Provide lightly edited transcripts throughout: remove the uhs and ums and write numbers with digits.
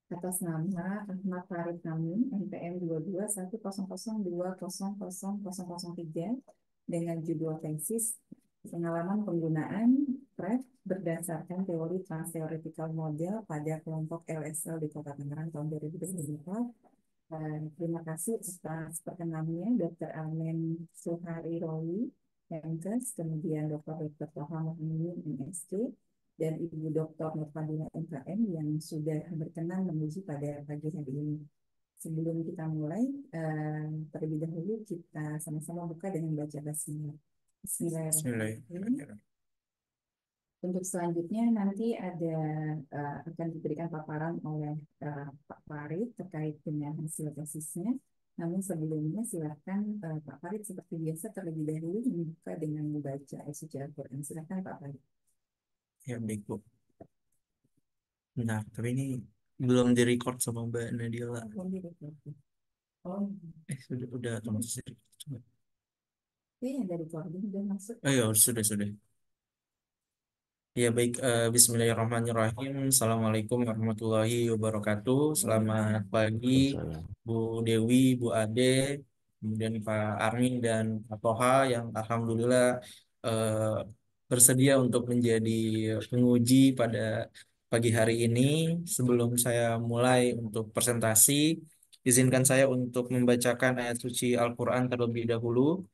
atas nama Ahmad Farid Namin, NPM 2210020003 dengan judul tesis pengalaman penggunaan PrEP berdasarkan teori Trans-Theoretical Model pada kelompok LSL di Kota Tangerang tahun 2024. Terima kasih atas perkenannya Dr. Amen Suhari Rowi, MKes, kemudian Dr. Toha Muhammad, MSc, dan Ibu Dr. Nurfadina MKM yang sudah berkenan menguji pada pagi hari ini. Sebelum kita mulai, terlebih dahulu kita sama-sama buka dengan baca basmalah. Bismillahirrahmanirrahim. Bismillahirrahmanirrahim. Untuk selanjutnya nanti akan diberikan paparan oleh Pak Farid terkait dengan hasil tesisnya. Namun sebelumnya silakan Pak Farid seperti biasa terlebih dahulu membuka dengan membaca ayat suci Al-Quran. Silakan Pak Farid. Ya, baik, Bu. Nah, tapi ini belum direcord sama Mbak Nadila. Oh, Sudah otomatis direcord. Coba. ini yang dari recording udah masuk. Oh ya, sudah. Ya, baik. Bismillahirrahmanirrahim. Assalamualaikum warahmatullahi wabarakatuh. Selamat pagi, Waalaikumsalam. Bu Dewi, Bu Ade, kemudian Pak Armi dan Pak Toha yang alhamdulillah eh, bersedia untuk menjadi penguji pada pagi hari ini. Sebelum saya mulai untuk presentasi, izinkan saya untuk membacakan ayat suci Al-Quran terlebih dahulu.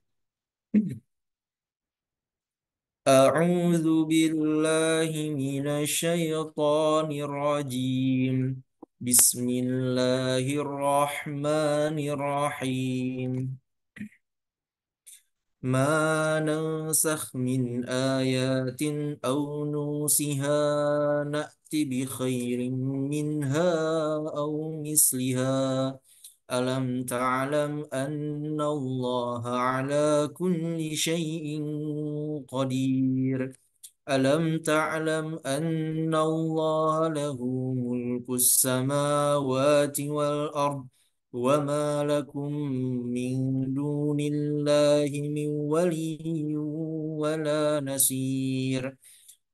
أعوذ بالله من الشيطان الرجيم. بسم الله الرحمن الرحيم. ما ننسخ من آيات أو نوسها نأتي بخير منها أو مثلها. ألم تعلم أن الله على كل شيء قدير. ألم تعلم أن الله له ملك السماوات والأرض وما لكم من دون الله من ولي ولا نصير.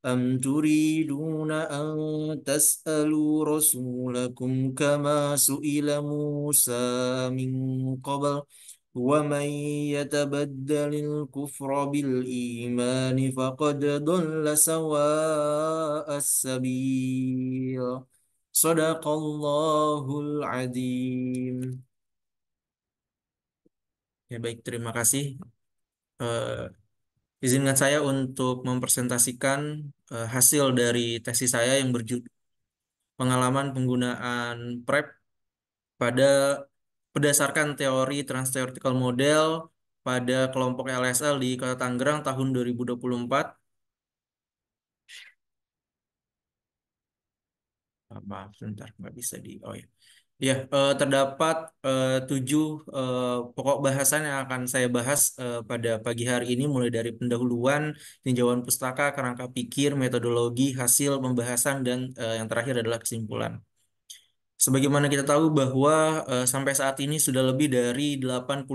أم تريدون أن تسألوا رسولكم كما سئل موسى من قبل ومن يتبدل الكفر بالإيمان فقد ضل سواء السبيل. صدق الله العظيم. Ya, baik, terima kasih. Izinkan saya untuk mempresentasikan hasil dari tesis saya yang berjudul pengalaman penggunaan PrEP pada berdasarkan teori Trans-Theoretical Model pada kelompok LSL di Kota Tangerang tahun 2024. Maaf, sebentar, nggak bisa di. Oh ya, ya, terdapat 7 pokok bahasan yang akan saya bahas pada pagi hari ini, mulai dari pendahuluan, tinjauan pustaka, kerangka pikir, metodologi, hasil pembahasan, dan yang terakhir adalah kesimpulan. Sebagaimana kita tahu bahwa sampai saat ini sudah lebih dari 84,2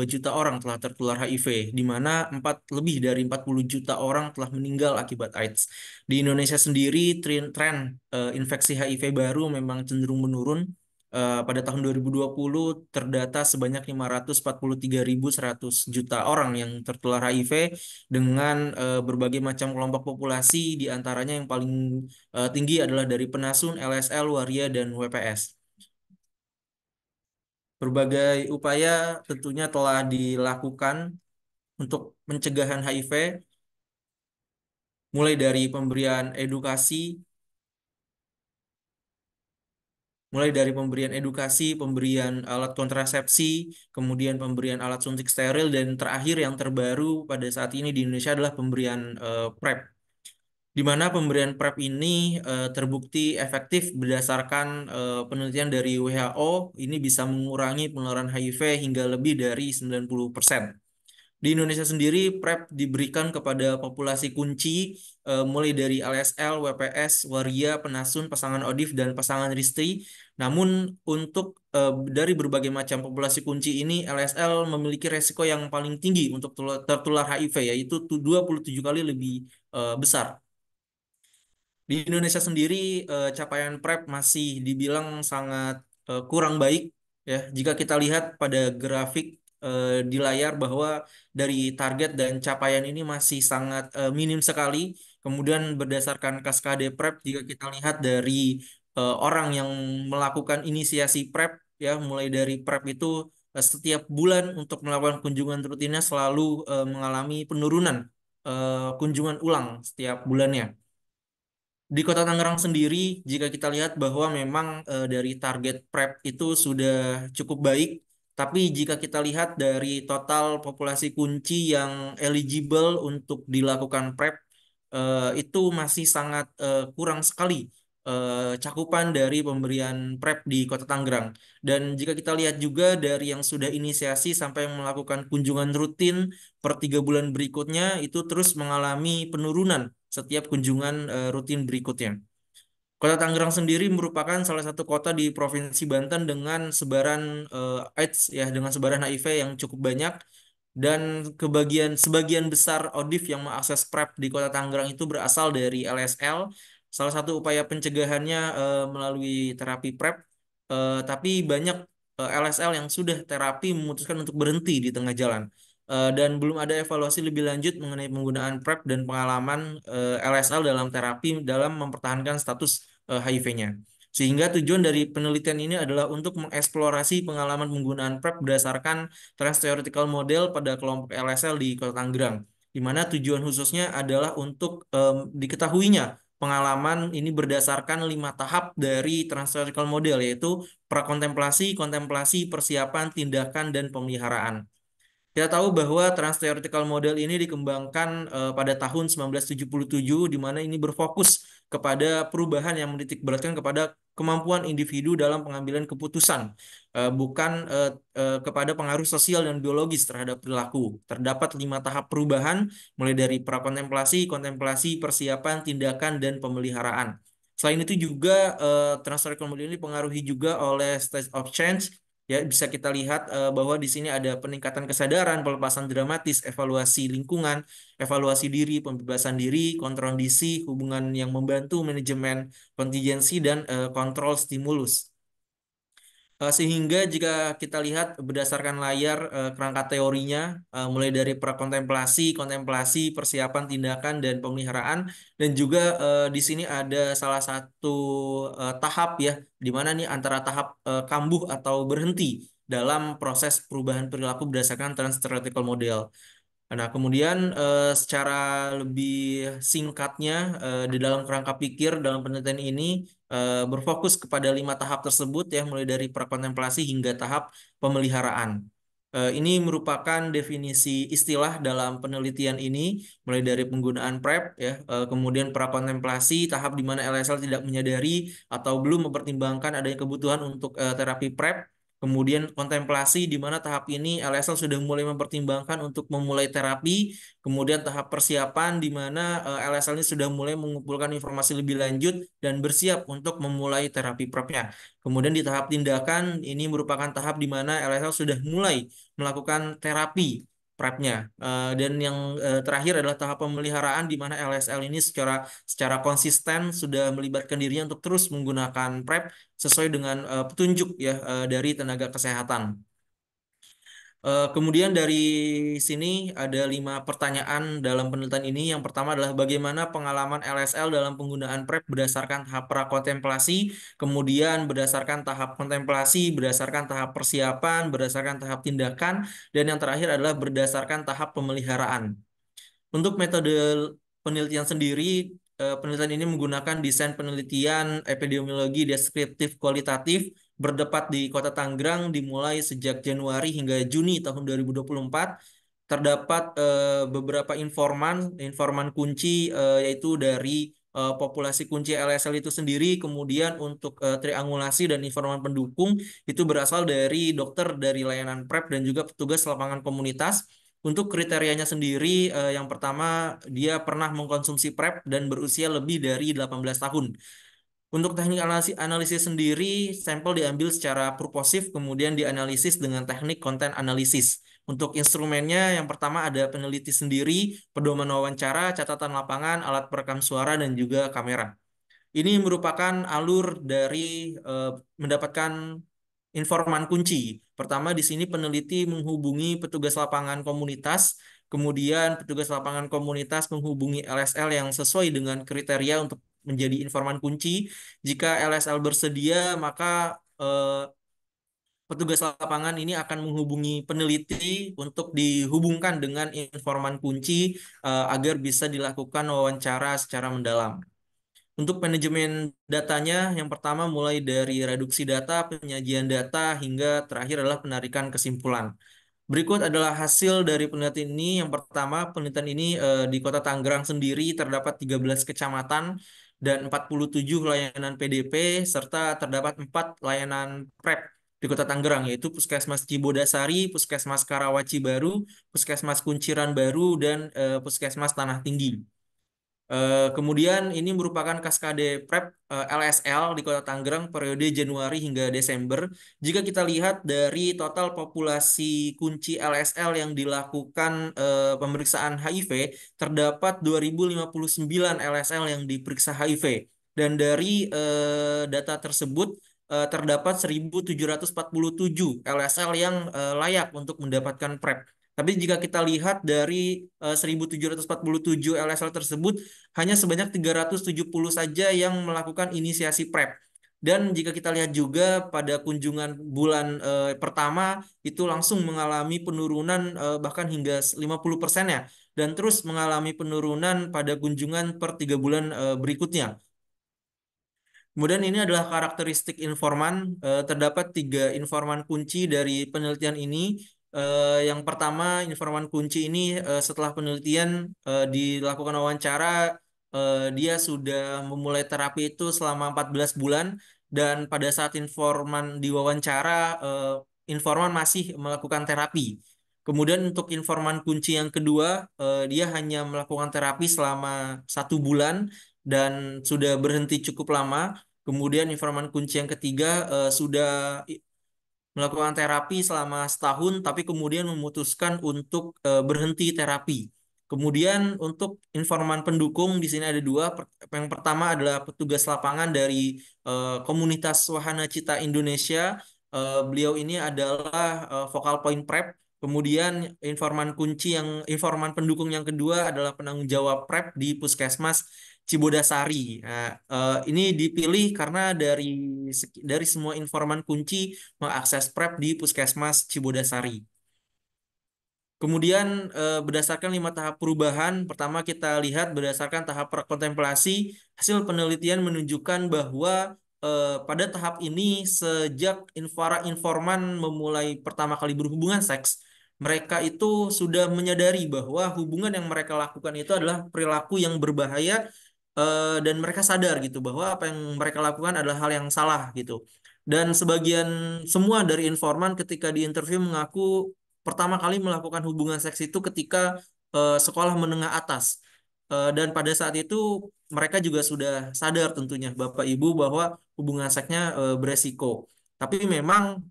juta orang telah tertular HIV, di mana lebih dari 40 juta orang telah meninggal akibat AIDS. Di Indonesia sendiri, tren infeksi HIV baru memang cenderung menurun. Pada tahun 2020 terdata sebanyak 543.100 juta orang yang tertular HIV dengan berbagai macam kelompok populasi, di antaranya yang paling tinggi adalah dari penasun, LSL, waria, dan WPS. Berbagai upaya tentunya telah dilakukan untuk pencegahan HIV, mulai dari pemberian edukasi, pemberian alat kontrasepsi, kemudian pemberian alat suntik steril, dan terakhir yang terbaru pada saat ini di Indonesia adalah pemberian PrEP. Di mana pemberian PrEP ini terbukti efektif berdasarkan penelitian dari WHO, ini bisa mengurangi penularan HIV hingga lebih dari 90%. Di Indonesia sendiri, PrEP diberikan kepada populasi kunci mulai dari LSL, WPS, waria, penasun, pasangan ODIF, dan pasangan Ristri. Namun untuk dari berbagai macam populasi kunci ini, LSL memiliki resiko yang paling tinggi untuk tertular HIV, yaitu 27 kali lebih besar. Di Indonesia sendiri capaian PrEP masih dibilang sangat kurang baik ya. Jika kita lihat pada grafik di layar bahwa dari target dan capaian ini masih sangat minim sekali. Kemudian berdasarkan Kaskade PrEP, jika kita lihat dari orang yang melakukan inisiasi PrEP ya, mulai dari PrEP itu setiap bulan untuk melakukan kunjungan rutinnya selalu mengalami penurunan kunjungan ulang setiap bulannya. Di Kota Tangerang sendiri, jika kita lihat bahwa memang dari target PrEP itu sudah cukup baik, tapi jika kita lihat dari total populasi kunci yang eligible untuk dilakukan PrEP, itu masih sangat kurang sekali cakupan dari pemberian PrEP di Kota Tangerang. Dan jika kita lihat juga dari yang sudah inisiasi sampai yang melakukan kunjungan rutin per 3 bulan berikutnya, itu terus mengalami penurunan setiap kunjungan rutin berikutnya. Kota Tangerang sendiri merupakan salah satu kota di Provinsi Banten dengan sebaran AIDS ya, dengan sebaran HIV yang cukup banyak, dan sebagian besar ODIF yang mengakses PrEP di Kota Tangerang itu berasal dari LSL. Salah satu upaya pencegahannya melalui terapi PrEP, tapi banyak LSL yang sudah terapi memutuskan untuk berhenti di tengah jalan. Dan belum ada evaluasi lebih lanjut mengenai penggunaan PrEP dan pengalaman LSL dalam terapi dalam mempertahankan status HIV-nya. Sehingga tujuan dari penelitian ini adalah untuk mengeksplorasi pengalaman penggunaan PrEP berdasarkan trans-theoretical model pada kelompok LSL di Kota Tangerang, di mana tujuan khususnya adalah untuk diketahuinya pengalaman ini berdasarkan 5 tahap dari trans-theoretical model, yaitu prakontemplasi, kontemplasi, persiapan, tindakan, dan pemeliharaan. Kita tahu bahwa trans-theoretical model ini dikembangkan pada tahun 1977, di mana ini berfokus kepada perubahan yang menitikberatkan kepada kemampuan individu dalam pengambilan keputusan, bukan kepada pengaruh sosial dan biologis terhadap perilaku. Terdapat 5 tahap perubahan, mulai dari prakontemplasi, kontemplasi, persiapan, tindakan, dan pemeliharaan. Selain itu juga trans-theoretical model ini dipengaruhi juga oleh stage of change. Ya, bisa kita lihat bahwa di sini ada peningkatan kesadaran, pelepasan dramatis, evaluasi lingkungan, evaluasi diri, pembebasan diri, kontrondisi, hubungan yang membantu manajemen kontingensi, dan kontrol stimulus. Sehingga jika kita lihat berdasarkan layar kerangka teorinya, mulai dari prakontemplasi, kontemplasi, persiapan, tindakan, dan pemeliharaan, dan juga di sini ada salah satu tahap ya, di mana nih antara tahap kambuh atau berhenti dalam proses perubahan perilaku berdasarkan trans-theoretical model. Nah, kemudian secara lebih singkatnya, di dalam kerangka pikir dalam penelitian ini berfokus kepada 5 tahap tersebut ya, mulai dari prakontemplasi hingga tahap pemeliharaan. Ini merupakan definisi istilah dalam penelitian ini, mulai dari penggunaan PrEP ya, kemudian prakontemplasi, tahap di mana LSL tidak menyadari atau belum mempertimbangkan adanya kebutuhan untuk terapi PrEP. Kemudian kontemplasi, di mana tahap ini LSL sudah mulai mempertimbangkan untuk memulai terapi. Kemudian tahap persiapan, di mana LSL ini sudah mulai mengumpulkan informasi lebih lanjut dan bersiap untuk memulai terapi PrEP-nya. Kemudian di tahap tindakan, ini merupakan tahap di mana LSL sudah mulai melakukan terapi PrEP-nya. Dan yang terakhir adalah tahap pemeliharaan, di mana LSL ini secara konsisten sudah melibatkan dirinya untuk terus menggunakan PrEP sesuai dengan petunjuk ya dari tenaga kesehatan. Kemudian dari sini ada 5 pertanyaan dalam penelitian ini. Yang pertama adalah bagaimana pengalaman LSL dalam penggunaan PrEP berdasarkan tahap prakontemplasi, kemudian berdasarkan tahap kontemplasi, berdasarkan tahap persiapan, berdasarkan tahap tindakan, dan yang terakhir adalah berdasarkan tahap pemeliharaan. Untuk metode penelitian sendiri, penelitian ini menggunakan desain penelitian epidemiologi deskriptif kualitatif berdepat di Kota Tangerang dimulai sejak Januari hingga Juni tahun 2024. Terdapat beberapa informan kunci, yaitu dari populasi kunci LSL itu sendiri, kemudian untuk triangulasi dan informan pendukung itu berasal dari dokter dari layanan PrEP dan juga petugas lapangan komunitas. Untuk kriterianya sendiri, yang pertama dia pernah mengkonsumsi PrEP dan berusia lebih dari 18 tahun. Untuk teknik analisis sendiri, sampel diambil secara purposif, kemudian dianalisis dengan teknik konten analisis. Untuk instrumennya, yang pertama ada peneliti sendiri, pedoman wawancara, catatan lapangan, alat perekam suara, dan juga kamera. Ini merupakan alur dari mendapatkan informan kunci. Pertama, di sini peneliti menghubungi petugas lapangan komunitas, kemudian petugas lapangan komunitas menghubungi LSL yang sesuai dengan kriteria untuk menjadi informan kunci. Jika LSL bersedia, maka petugas lapangan ini akan menghubungi peneliti untuk dihubungkan dengan informan kunci agar bisa dilakukan wawancara secara mendalam. Untuk manajemen datanya, yang pertama mulai dari reduksi data, penyajian data, hingga terakhir adalah penarikan kesimpulan. Berikut adalah hasil dari penelitian ini. Yang pertama, penelitian ini di Kota Tangerang sendiri terdapat 13 kecamatan dan 47 layanan PDP, serta terdapat 4 layanan PrEP di Kota Tangerang, yaitu Puskesmas Cibodasari, Puskesmas Karawaci Baru, Puskesmas Kunciran Baru, dan Puskesmas Tanah Tinggi. Kemudian ini merupakan Kaskade Prep LSL di Kota Tangerang periode Januari hingga Desember. Jika kita lihat dari total populasi kunci LSL yang dilakukan pemeriksaan HIV, terdapat 2059 LSL yang diperiksa HIV. Dan dari data tersebut terdapat 1747 LSL yang layak untuk mendapatkan PrEP. Tapi jika kita lihat dari 1747 LSL tersebut, hanya sebanyak 370 saja yang melakukan inisiasi PrEP. Dan jika kita lihat juga pada kunjungan bulan pertama itu langsung mengalami penurunan bahkan hingga 50% ya. Dan terus mengalami penurunan pada kunjungan per 3 bulan berikutnya. Kemudian ini adalah karakteristik informan. Terdapat 3 informan kunci dari penelitian ini. Yang pertama, informan kunci ini setelah penelitian dilakukan wawancara, dia sudah memulai terapi itu selama 14 bulan. Dan pada saat informan diwawancara, informan masih melakukan terapi. Kemudian untuk informan kunci yang kedua, dia hanya melakukan terapi selama 1 bulan dan sudah berhenti cukup lama. Kemudian informan kunci yang ketiga sudah melakukan terapi selama setahun, tapi kemudian memutuskan untuk berhenti terapi. Kemudian untuk informan pendukung di sini ada 2. Yang pertama adalah petugas lapangan dari komunitas Wahana Cita Indonesia. Beliau ini adalah focal point PrEP. Kemudian informan pendukung yang kedua adalah penanggung jawab PrEP di Puskesmas Cibodasari. Nah, ini dipilih karena dari semua informan kunci mengakses PrEP di Puskesmas Cibodasari. Kemudian berdasarkan 5 tahap perubahan, pertama kita lihat berdasarkan tahap kontemplasi, hasil penelitian menunjukkan bahwa pada tahap ini sejak para informan memulai pertama kali berhubungan seks, mereka itu sudah menyadari bahwa hubungan yang mereka lakukan itu adalah perilaku yang berbahaya dan mereka sadar gitu bahwa apa yang mereka lakukan adalah hal yang salah gitu. Dan sebagian semua dari informan ketika diinterview mengaku pertama kali melakukan hubungan seks itu ketika sekolah menengah atas. Dan pada saat itu mereka juga sudah sadar tentunya Bapak Ibu bahwa hubungan seksnya beresiko. Tapi memang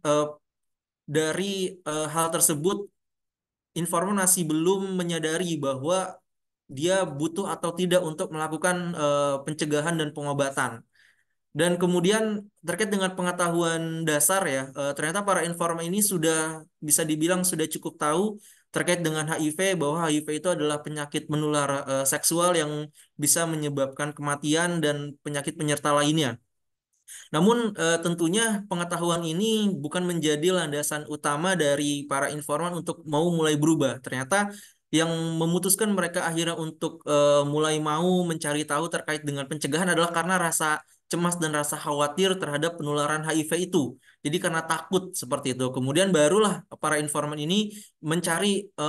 dari hal tersebut informan masih belum menyadari bahwa dia butuh atau tidak untuk melakukan pencegahan dan pengobatan. Dan kemudian terkait dengan pengetahuan dasar ya, ternyata para informan ini sudah bisa dibilang sudah cukup tahu terkait dengan HIV, bahwa HIV itu adalah penyakit menular seksual yang bisa menyebabkan kematian dan penyakit penyerta lainnya. Namun tentunya pengetahuan ini bukan menjadi landasan utama dari para informan untuk mau mulai berubah. Ternyata yang memutuskan mereka akhirnya untuk mulai mau mencari tahu terkait dengan pencegahan adalah karena rasa cemas dan rasa khawatir terhadap penularan HIV itu. Jadi karena takut seperti itu. Kemudian barulah para informan ini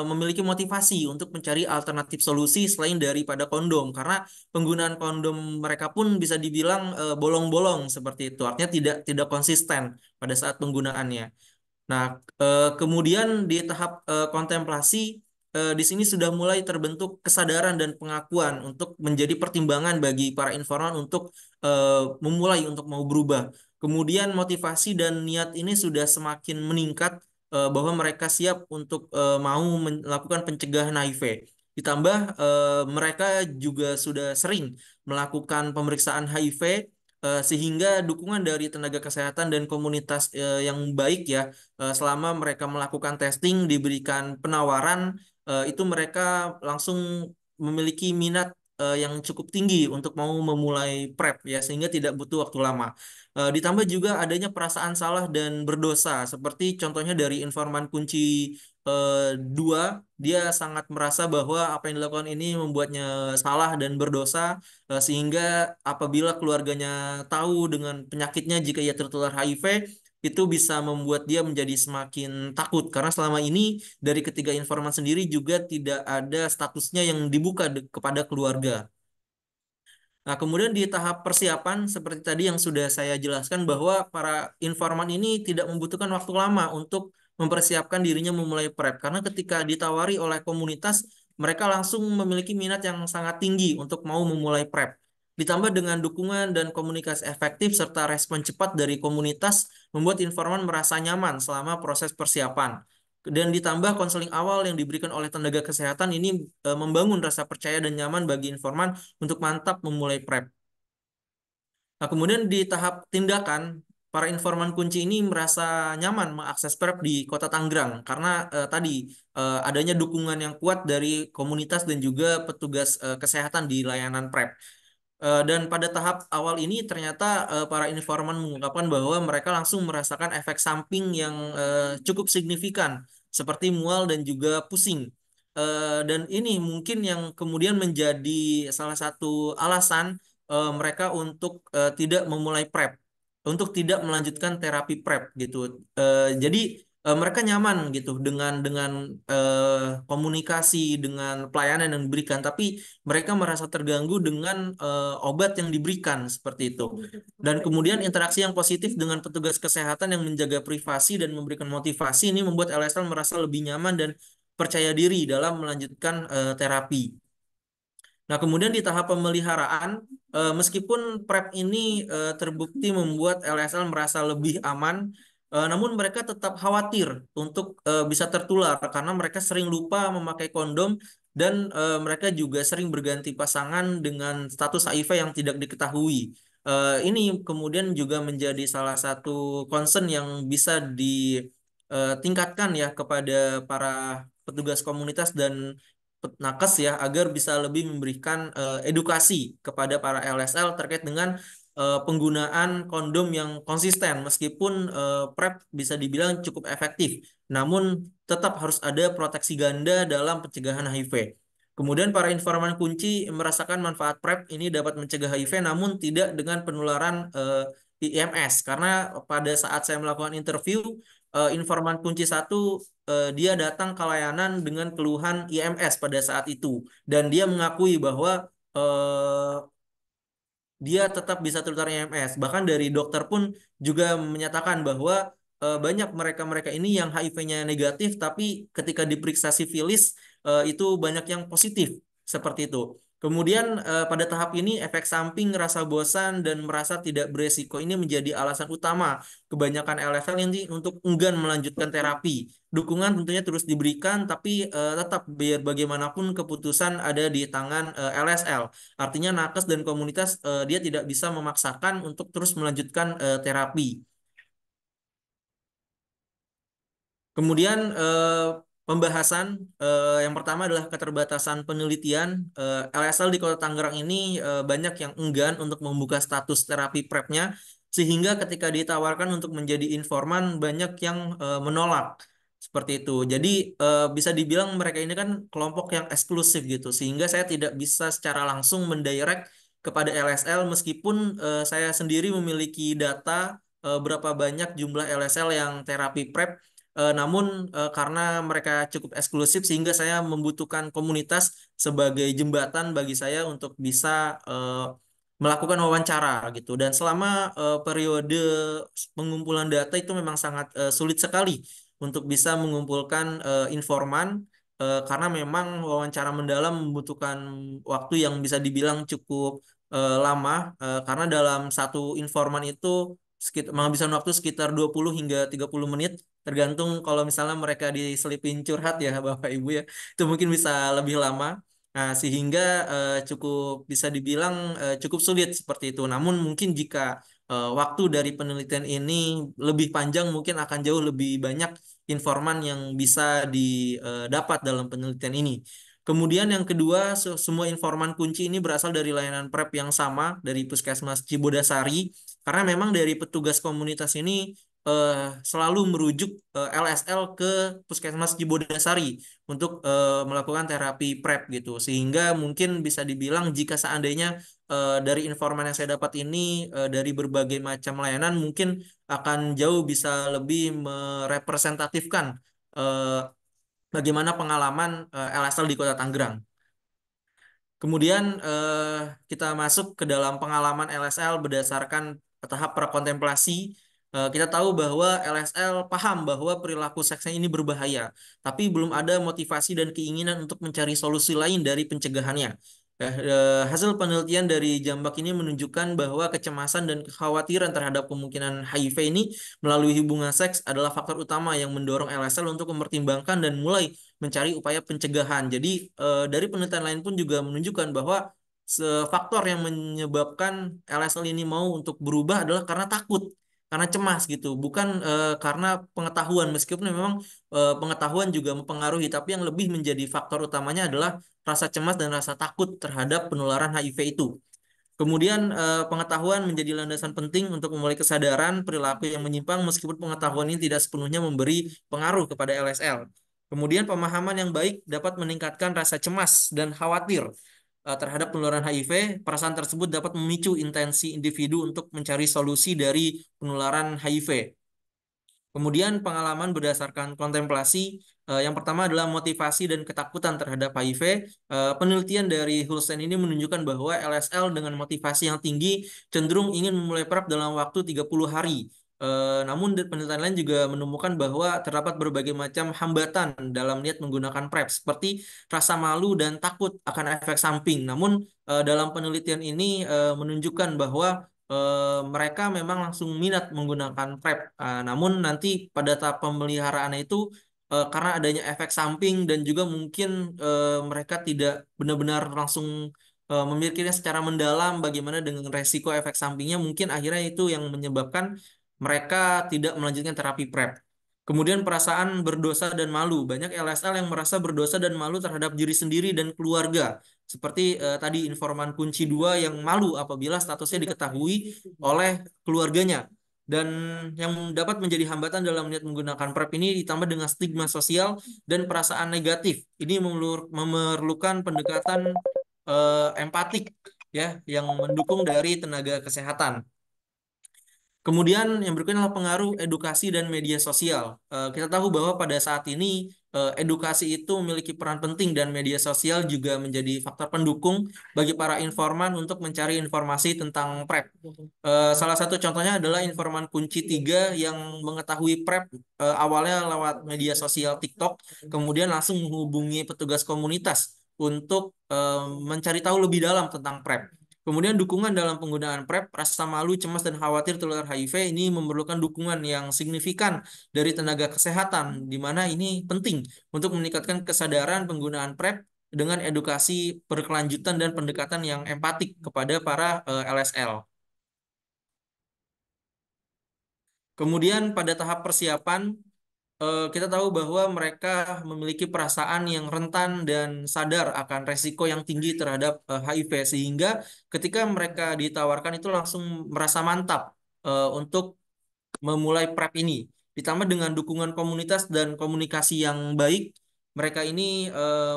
memiliki motivasi untuk mencari alternatif solusi selain daripada kondom. Karena penggunaan kondom mereka pun bisa dibilang bolong-bolong seperti itu. Artinya tidak konsisten pada saat penggunaannya. Nah, kemudian di tahap kontemplasi di sini sudah mulai terbentuk kesadaran dan pengakuan untuk menjadi pertimbangan bagi para informan untuk memulai untuk mau berubah. Kemudian motivasi dan niat ini sudah semakin meningkat bahwa mereka siap untuk mau melakukan pencegahan HIV. Ditambah mereka juga sudah sering melakukan pemeriksaan HIV, sehingga dukungan dari tenaga kesehatan dan komunitas yang baik ya, selama mereka melakukan testing diberikan penawaran, itu mereka langsung memiliki minat yang cukup tinggi untuk mau memulai PrEP ya, sehingga tidak butuh waktu lama. Ditambah juga adanya perasaan salah dan berdosa, seperti contohnya dari informan kunci 2, dia sangat merasa bahwa apa yang dilakukan ini membuatnya salah dan berdosa, sehingga apabila keluarganya tahu dengan penyakitnya jika ia tertular HIV, itu bisa membuat dia menjadi semakin takut karena selama ini dari ketiga informan sendiri juga tidak ada statusnya yang dibuka kepada keluarga. Nah, kemudian di tahap persiapan seperti tadi yang sudah saya jelaskan bahwa para informan ini tidak membutuhkan waktu lama untuk mempersiapkan dirinya memulai PrEP karena ketika ditawari oleh komunitas mereka langsung memiliki minat yang sangat tinggi untuk mau memulai PrEP. Ditambah dengan dukungan dan komunikasi efektif serta respon cepat dari komunitas membuat informan merasa nyaman selama proses persiapan. Dan ditambah konseling awal yang diberikan oleh tenaga kesehatan ini membangun rasa percaya dan nyaman bagi informan untuk mantap memulai PrEP. Nah, kemudian di tahap tindakan, para informan kunci ini merasa nyaman mengakses PrEP di Kota Tangerang karena tadi adanya dukungan yang kuat dari komunitas dan juga petugas kesehatan di layanan PrEP. Dan pada tahap awal ini ternyata para informan mengungkapkan bahwa mereka langsung merasakan efek samping yang cukup signifikan, seperti mual dan juga pusing. Dan ini mungkin yang kemudian menjadi salah satu alasan mereka untuk tidak memulai PrEP, untuk tidak melanjutkan terapi PrEP gitu. Jadi mereka nyaman gitu dengan komunikasi, dengan pelayanan yang diberikan, tapi mereka merasa terganggu dengan obat yang diberikan seperti itu. Dan kemudian interaksi yang positif dengan petugas kesehatan yang menjaga privasi dan memberikan motivasi ini membuat LSL merasa lebih nyaman dan percaya diri dalam melanjutkan terapi. Nah, kemudian di tahap pemeliharaan, meskipun PrEP ini terbukti membuat LSL merasa lebih aman, namun mereka tetap khawatir untuk bisa tertular karena mereka sering lupa memakai kondom dan mereka juga sering berganti pasangan dengan status HIV yang tidak diketahui. Ini kemudian juga menjadi salah satu concern yang bisa ditingkatkan ya kepada para petugas komunitas dan nakes ya agar bisa lebih memberikan edukasi kepada para LSL terkait dengan penggunaan kondom yang konsisten meskipun PrEP bisa dibilang cukup efektif, namun tetap harus ada proteksi ganda dalam pencegahan HIV. Kemudian para informan kunci merasakan manfaat PrEP ini dapat mencegah HIV namun tidak dengan penularan IMS karena pada saat saya melakukan interview informan kunci 1 dia datang ke layanan dengan keluhan IMS pada saat itu dan dia mengakui bahwa eh, dia tetap bisa tertular IMS. Bahkan dari dokter pun juga menyatakan bahwa banyak mereka-mereka ini yang HIV-nya negatif, tapi ketika diperiksa sifilis itu banyak yang positif seperti itu. Kemudian pada tahap ini efek samping, rasa bosan dan merasa tidak beresiko ini menjadi alasan utama kebanyakan LSL ini untuk enggan melanjutkan terapi. Dukungan tentunya terus diberikan, tapi tetap biar bagaimanapun keputusan ada di tangan LSL. Artinya nakes dan komunitas dia tidak bisa memaksakan untuk terus melanjutkan terapi. Kemudian pembahasan yang pertama adalah keterbatasan penelitian. LSL di Kota Tangerang ini banyak yang enggan untuk membuka status terapi PrEP-nya, sehingga ketika ditawarkan untuk menjadi informan banyak yang menolak seperti itu. Jadi bisa dibilang mereka ini kan kelompok yang eksklusif gitu, sehingga saya tidak bisa secara langsung mendirect kepada LSL meskipun saya sendiri memiliki data berapa banyak jumlah LSL yang terapi PrEP. Namun karena mereka cukup eksklusif sehingga saya membutuhkan komunitas sebagai jembatan bagi saya untuk bisa melakukan wawancara gitu. Dan selama periode pengumpulan data itu memang sangat sulit sekali untuk bisa mengumpulkan informan karena memang wawancara mendalam membutuhkan waktu yang bisa dibilang cukup lama karena dalam satu informan itu sekitar menghabiskan waktu sekitar 20 hingga 30 menit tergantung kalau misalnya mereka diselipin curhat ya Bapak Ibu ya itu mungkin bisa lebih lama. Nah, sehingga cukup bisa dibilang cukup sulit seperti itu. Namun mungkin jika waktu dari penelitian ini lebih panjang, mungkin akan jauh lebih banyak informan yang bisa didapat dalam penelitian ini. Kemudian yang kedua, semua informan kunci ini berasal dari layanan PrEP yang sama dari Puskesmas Cibodasari, karena memang dari petugas komunitas ini selalu merujuk LSL ke Puskesmas Cibodasari untuk melakukan terapi PrEP gitu. Sehingga mungkin bisa dibilang jika seandainya dari informan yang saya dapat ini dari berbagai macam layanan mungkin akan jauh bisa lebih merepresentatifkan eh, bagaimana pengalaman LSL di Kota Tangerang. Kemudian kita masuk ke dalam pengalaman LSL berdasarkan tahap prakontemplasi. Kita tahu bahwa LSL paham bahwa perilaku seksnya ini berbahaya, tapi belum ada motivasi dan keinginan untuk mencari solusi lain dari pencegahannya. Hasil penelitian dari Jambak ini menunjukkan bahwa kecemasan dan kekhawatiran terhadap kemungkinan HIV ini melalui hubungan seks adalah faktor utama yang mendorong LSL untuk mempertimbangkan dan mulai mencari upaya pencegahan. Jadi dari penelitian lain pun juga menunjukkan bahwa faktor yang menyebabkan LSL ini mau untuk berubah adalah karena takut, karena cemas gitu, bukan karena pengetahuan. Meskipun memang pengetahuan juga mempengaruhi, tapi yang lebih menjadi faktor utamanya adalah rasa cemas dan rasa takut terhadap penularan HIV itu. Kemudian pengetahuan menjadi landasan penting untuk memulai kesadaran perilaku yang menyimpang meskipun pengetahuan ini tidak sepenuhnya memberi pengaruh kepada LSL. Kemudian pemahaman yang baik dapat meningkatkan rasa cemas dan khawatir terhadap penularan HIV. Perasaan tersebut dapat memicu intensi individu untuk mencari solusi dari penularan HIV. Kemudian pengalaman berdasarkan kontemplasi, yang pertama adalah motivasi dan ketakutan terhadap HIV. Penelitian dari Hulsen ini menunjukkan bahwa LSL dengan motivasi yang tinggi cenderung ingin memulai PrEP dalam waktu 30 hari. Namun penelitian lain juga menemukan bahwa terdapat berbagai macam hambatan dalam niat menggunakan PrEP, seperti rasa malu dan takut akan efek samping. Namun dalam penelitian ini menunjukkan bahwa mereka memang langsung minat menggunakan PrEP. Namun nanti pada tahap pemeliharaan itu karena adanya efek samping dan juga mungkin mereka tidak benar-benar langsung memikirnya secara mendalam bagaimana dengan resiko efek sampingnya, mungkin akhirnya itu yang menyebabkan mereka tidak melanjutkan terapi PrEP. Kemudian perasaan berdosa dan malu. Banyak LSL yang merasa berdosa dan malu terhadap diri sendiri dan keluarga. Seperti tadi informan kunci 2 yang malu apabila statusnya diketahui oleh keluarganya. Dan yang dapat menjadi hambatan dalam niat menggunakan PrEP ini ditambah dengan stigma sosial dan perasaan negatif. Ini memerlukan pendekatan empatik ya yang mendukung dari tenaga kesehatan. Kemudian yang berikutnya adalah pengaruh edukasi dan media sosial. Kita tahu bahwa pada saat ini edukasi itu memiliki peran penting dan media sosial juga menjadi faktor pendukung bagi para informan untuk mencari informasi tentang PrEP. Salah satu contohnya adalah informan kunci 3 yang mengetahui PrEP awalnya lewat media sosial TikTok, kemudian langsung menghubungi petugas komunitas untuk mencari tahu lebih dalam tentang PrEP. Kemudian dukungan dalam penggunaan PrEP, rasa malu, cemas, dan khawatir tertular HIV ini memerlukan dukungan yang signifikan dari tenaga kesehatan, di mana ini penting untuk meningkatkan kesadaran penggunaan PrEP dengan edukasi berkelanjutan dan pendekatan yang empatik kepada para LSL. Kemudian pada tahap persiapan, kita tahu bahwa mereka memiliki perasaan yang rentan dan sadar akan resiko yang tinggi terhadap HIV, sehingga ketika mereka ditawarkan itu langsung merasa mantap untuk memulai PrEP ini. Ditambah dengan dukungan komunitas dan komunikasi yang baik, mereka ini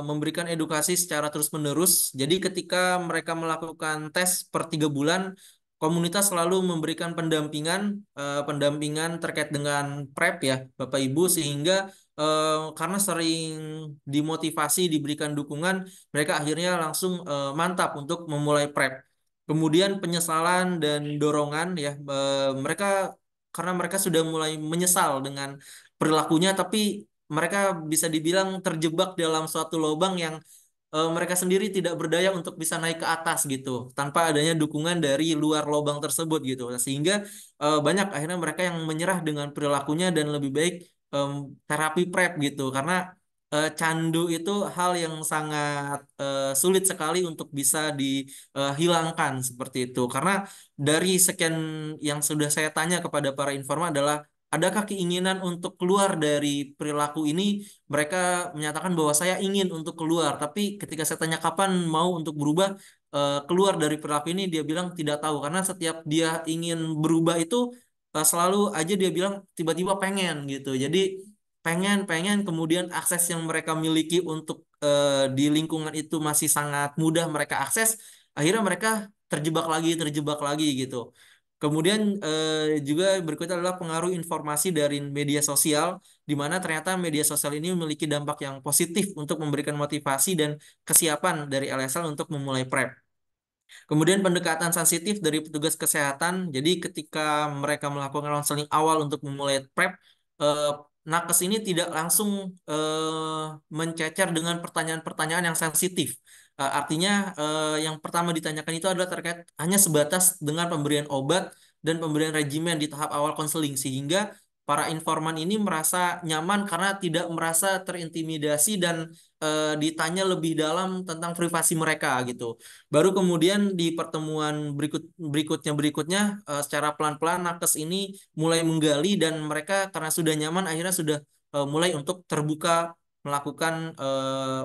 memberikan edukasi secara terus-menerus. Jadi ketika mereka melakukan tes per 3 bulan, komunitas selalu memberikan pendampingan terkait dengan PrEP ya, Bapak Ibu, sehingga karena sering dimotivasi, diberikan dukungan, mereka akhirnya langsung mantap untuk memulai PrEP. Kemudian penyesalan dan dorongan ya, mereka karena mereka sudah mulai menyesal dengan perilakunya, tapi mereka bisa dibilang terjebak dalam suatu lubang yang mereka sendiri tidak berdaya untuk bisa naik ke atas gitu, tanpa adanya dukungan dari luar lubang tersebut gitu. Sehingga banyak akhirnya mereka yang menyerah dengan perilakunya dan lebih baik terapi PrEP gitu, karena candu itu hal yang sangat sulit sekali untuk bisa dihilangkan seperti itu. Karena dari sekian yang sudah saya tanya kepada para informan adalah adakah keinginan untuk keluar dari perilaku ini? Mereka menyatakan bahwa saya ingin untuk keluar, tapi ketika saya tanya kapan mau untuk berubah, keluar dari perilaku ini, dia bilang tidak tahu karena setiap dia ingin berubah itu selalu aja dia bilang tiba-tiba pengen gitu. Jadi pengen kemudian akses yang mereka miliki untuk di lingkungan itu masih sangat mudah mereka akses, akhirnya mereka terjebak lagi gitu. Kemudian juga berikutnya adalah pengaruh informasi dari media sosial, di mana ternyata media sosial ini memiliki dampak yang positif untuk memberikan motivasi dan kesiapan dari LSL untuk memulai PrEP. Kemudian pendekatan sensitif dari petugas kesehatan. Jadi ketika mereka melakukan konseling awal untuk memulai PrEP, eh, nakes ini tidak langsung mencecer dengan pertanyaan-pertanyaan yang sensitif. Artinya yang pertama ditanyakan itu adalah terkait hanya sebatas dengan pemberian obat dan pemberian regimen di tahap awal konseling, sehingga para informan ini merasa nyaman karena tidak merasa terintimidasi dan ditanya lebih dalam tentang privasi mereka gitu. Baru kemudian di pertemuan berikutnya secara pelan-pelan nakes ini mulai menggali dan mereka karena sudah nyaman akhirnya sudah mulai untuk terbuka melakukan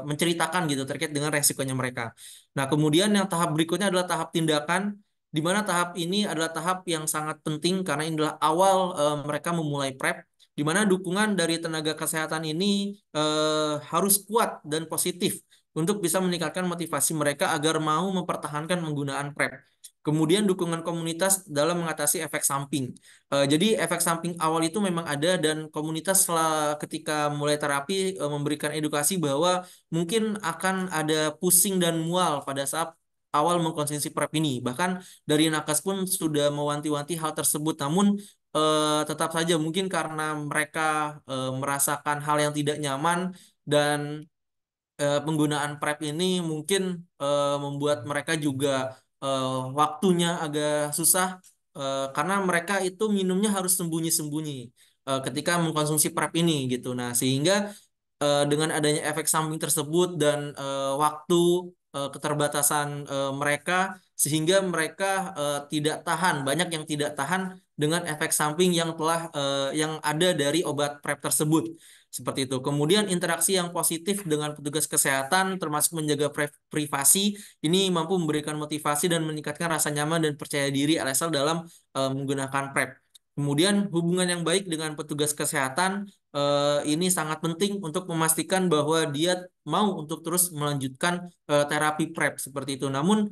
menceritakan gitu terkait dengan resikonya mereka. Nah, kemudian yang tahap berikutnya adalah tahap tindakan, di mana tahap ini adalah tahap yang sangat penting karena ini adalah awal mereka memulai PrEP, di mana dukungan dari tenaga kesehatan ini harus kuat dan positif untuk bisa meningkatkan motivasi mereka agar mau mempertahankan penggunaan PrEP. Kemudian dukungan komunitas dalam mengatasi efek samping. Jadi efek samping awal itu memang ada dan komunitas setelah ketika mulai terapi memberikan edukasi bahwa mungkin akan ada pusing dan mual pada saat awal mengkonsumsi PrEP ini. Bahkan dari nakes pun sudah mewanti-wanti hal tersebut. Namun tetap saja mungkin karena mereka merasakan hal yang tidak nyaman dan penggunaan PrEP ini mungkin membuat mereka juga waktunya agak susah karena mereka itu minumnya harus sembunyi-sembunyi ketika mengkonsumsi PrEP ini gitu. Nah, sehingga dengan adanya efek samping tersebut dan waktu keterbatasan mereka sehingga mereka tidak tahan, banyak yang tidak tahan dengan efek samping yang telah yang ada dari obat PrEP tersebut. Seperti itu. Kemudian interaksi yang positif dengan petugas kesehatan termasuk menjaga privasi ini mampu memberikan motivasi dan meningkatkan rasa nyaman dan percaya diri LSL dalam menggunakan PrEP. Kemudian hubungan yang baik dengan petugas kesehatan ini sangat penting untuk memastikan bahwa dia mau untuk terus melanjutkan terapi PrEP seperti itu. Namun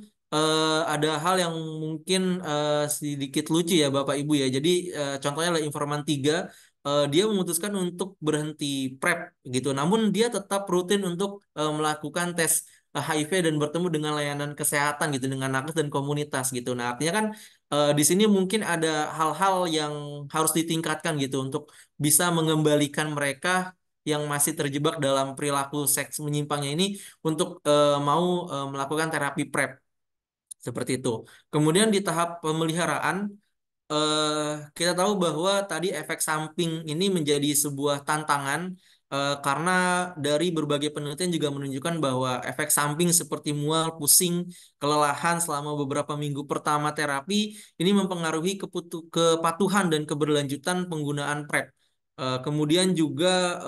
ada hal yang mungkin sedikit lucu ya Bapak Ibu ya. Jadi contohnya adalah informan 3 dia memutuskan untuk berhenti PrEP gitu. Namun dia tetap rutin untuk melakukan tes HIV dan bertemu dengan layanan kesehatan gitu dengan nakes dan komunitas gitu. Nah, artinya kan di sini mungkin ada hal-hal yang harus ditingkatkan gitu untuk bisa mengembalikan mereka yang masih terjebak dalam perilaku seks menyimpangnya ini untuk mau melakukan terapi PrEP seperti itu. Kemudian di tahap pemeliharaan kita tahu bahwa tadi efek samping ini menjadi sebuah tantangan karena dari berbagai penelitian juga menunjukkan bahwa efek samping seperti mual, pusing, kelelahan selama beberapa minggu pertama terapi ini mempengaruhi kepatuhan dan keberlanjutan penggunaan PrEP. Kemudian juga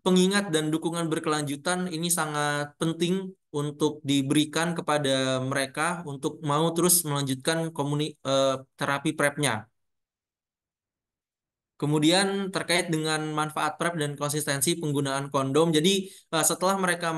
pengingat dan dukungan berkelanjutan ini sangat penting untuk diberikan kepada mereka untuk mau terus melanjutkan terapi PrEP-nya. Kemudian terkait dengan manfaat PrEP dan konsistensi penggunaan kondom. Jadi setelah mereka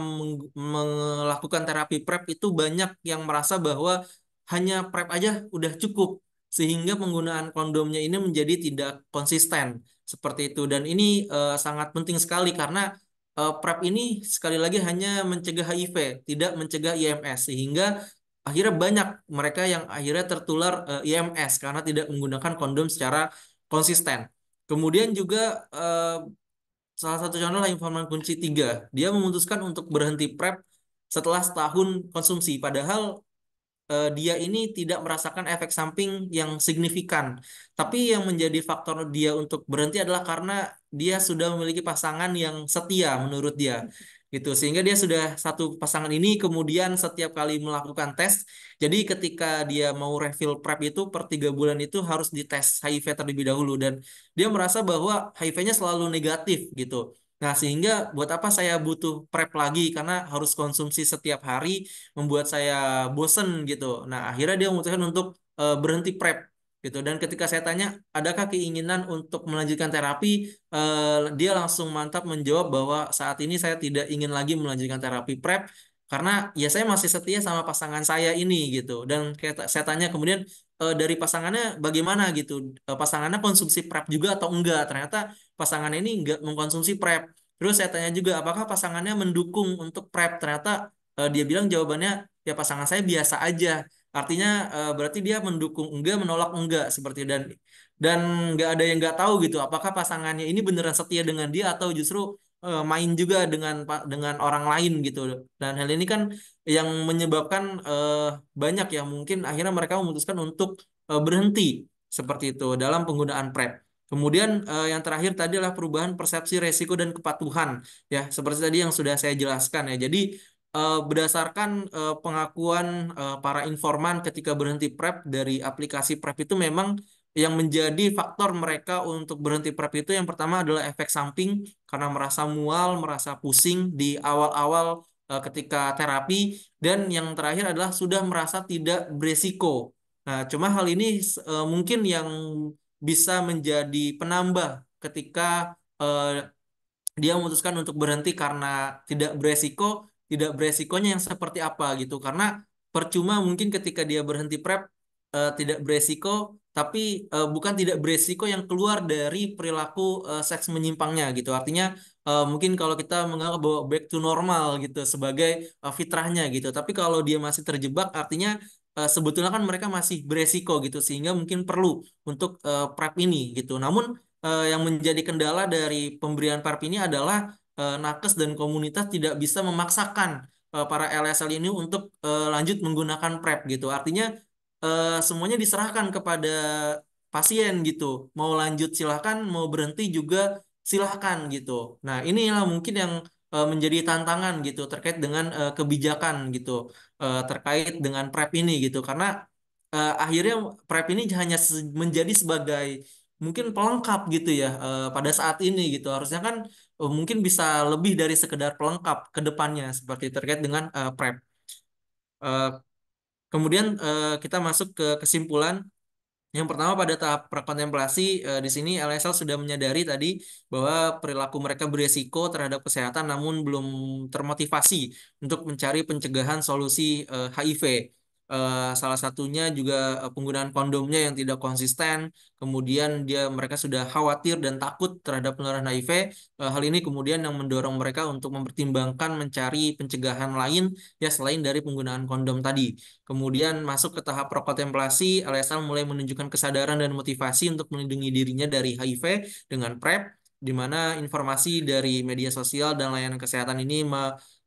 melakukan terapi PrEP itu banyak yang merasa bahwa hanya PrEP aja udah cukup. Sehingga penggunaan kondomnya ini menjadi tidak konsisten. Seperti itu. Dan ini sangat penting sekali karena PrEP ini sekali lagi hanya mencegah HIV, tidak mencegah IMS. Sehingga akhirnya banyak mereka yang akhirnya tertular IMS karena tidak menggunakan kondom secara konsisten. Kemudian juga salah satu contoh lah informan kunci 3. Dia memutuskan untuk berhenti PrEP setelah setahun konsumsi. Padahal dia ini tidak merasakan efek samping yang signifikan. Tapi yang menjadi faktor dia untuk berhenti adalah karena dia sudah memiliki pasangan yang setia menurut dia. Gitu. Sehingga dia sudah satu pasangan ini kemudian setiap kali melakukan tes, jadi ketika dia mau refill PrEP itu per 3 bulan itu harus dites HIV terlebih dahulu dan dia merasa bahwa HIV-nya selalu negatif gitu. Nah, sehingga buat apa saya butuh PrEP lagi karena harus konsumsi setiap hari membuat saya bosen gitu. Nah, akhirnya dia memutuskan untuk berhenti PrEP gitu. Dan ketika saya tanya, adakah keinginan untuk melanjutkan terapi, dia langsung mantap menjawab bahwa saat ini saya tidak ingin lagi melanjutkan terapi PrEP karena ya saya masih setia sama pasangan saya ini gitu. Dan kayak saya tanya kemudian dari pasangannya bagaimana gitu. Pasangannya konsumsi PrEP juga atau enggak? Ternyata pasangannya ini enggak mengkonsumsi PrEP. Terus saya tanya juga apakah pasangannya mendukung untuk PrEP? Ternyata dia bilang jawabannya ya pasangan saya biasa aja. Artinya berarti dia mendukung enggak, menolak enggak seperti dan nggak ada yang nggak tahu gitu. Apakah pasangannya ini beneran setia dengan dia atau justru main juga dengan orang lain gitu. Dan hal ini kan yang menyebabkan banyak ya mungkin akhirnya mereka memutuskan untuk berhenti seperti itu dalam penggunaan PrEP. Kemudian yang terakhir tadi adalah perubahan persepsi resiko dan kepatuhan ya seperti tadi yang sudah saya jelaskan ya. Jadi berdasarkan pengakuan para informan ketika berhenti PrEP dari aplikasi PrEP itu memang yang menjadi faktor mereka untuk berhenti PrEP itu yang pertama adalah efek samping karena merasa mual, merasa pusing di awal-awal ketika terapi dan yang terakhir adalah sudah merasa tidak beresiko. Nah, cuma hal ini mungkin yang bisa menjadi penambah ketika eh, dia memutuskan untuk berhenti karena tidak beresiko, tidak beresikonya yang seperti apa gitu. Karena percuma mungkin ketika dia berhenti PrEP tidak beresiko, tapi bukan tidak beresiko yang keluar dari perilaku seks menyimpangnya gitu. Artinya mungkin kalau kita menganggap bahwa back to normal gitu sebagai fitrahnya gitu. Tapi kalau dia masih terjebak, artinya sebetulnya kan mereka masih beresiko gitu, sehingga mungkin perlu untuk PrEP ini gitu. Namun yang menjadi kendala dari pemberian PrEP ini adalah nakes dan komunitas tidak bisa memaksakan para LSL ini untuk lanjut menggunakan PrEP gitu. Artinya semuanya diserahkan kepada pasien gitu. Mau lanjut silahkan, mau berhenti juga silahkan gitu. Nah, inilah mungkin yang menjadi tantangan gitu terkait dengan kebijakan gitu terkait dengan PrEP ini gitu. Karena akhirnya PrEP ini hanya menjadi sebagai mungkin pelengkap gitu ya pada saat ini gitu. Harusnya kan mungkin bisa lebih dari sekedar pelengkap ke depannya seperti terkait dengan PrEP. Eh, Kemudian kita masuk ke kesimpulan. Yang pertama pada tahap prakontemplasi di sini LSL sudah menyadari tadi bahwa perilaku mereka beresiko terhadap kesehatan namun belum termotivasi untuk mencari pencegahan solusi HIV. Salah satunya juga penggunaan kondomnya yang tidak konsisten. Kemudian mereka sudah khawatir dan takut terhadap penularan HIV. Hal ini kemudian yang mendorong mereka untuk mempertimbangkan mencari pencegahan lain ya selain dari penggunaan kondom tadi. Kemudian masuk ke tahap prokontemplasi, LSL mulai menunjukkan kesadaran dan motivasi untuk melindungi dirinya dari HIV dengan PrEP, di mana informasi dari media sosial dan layanan kesehatan ini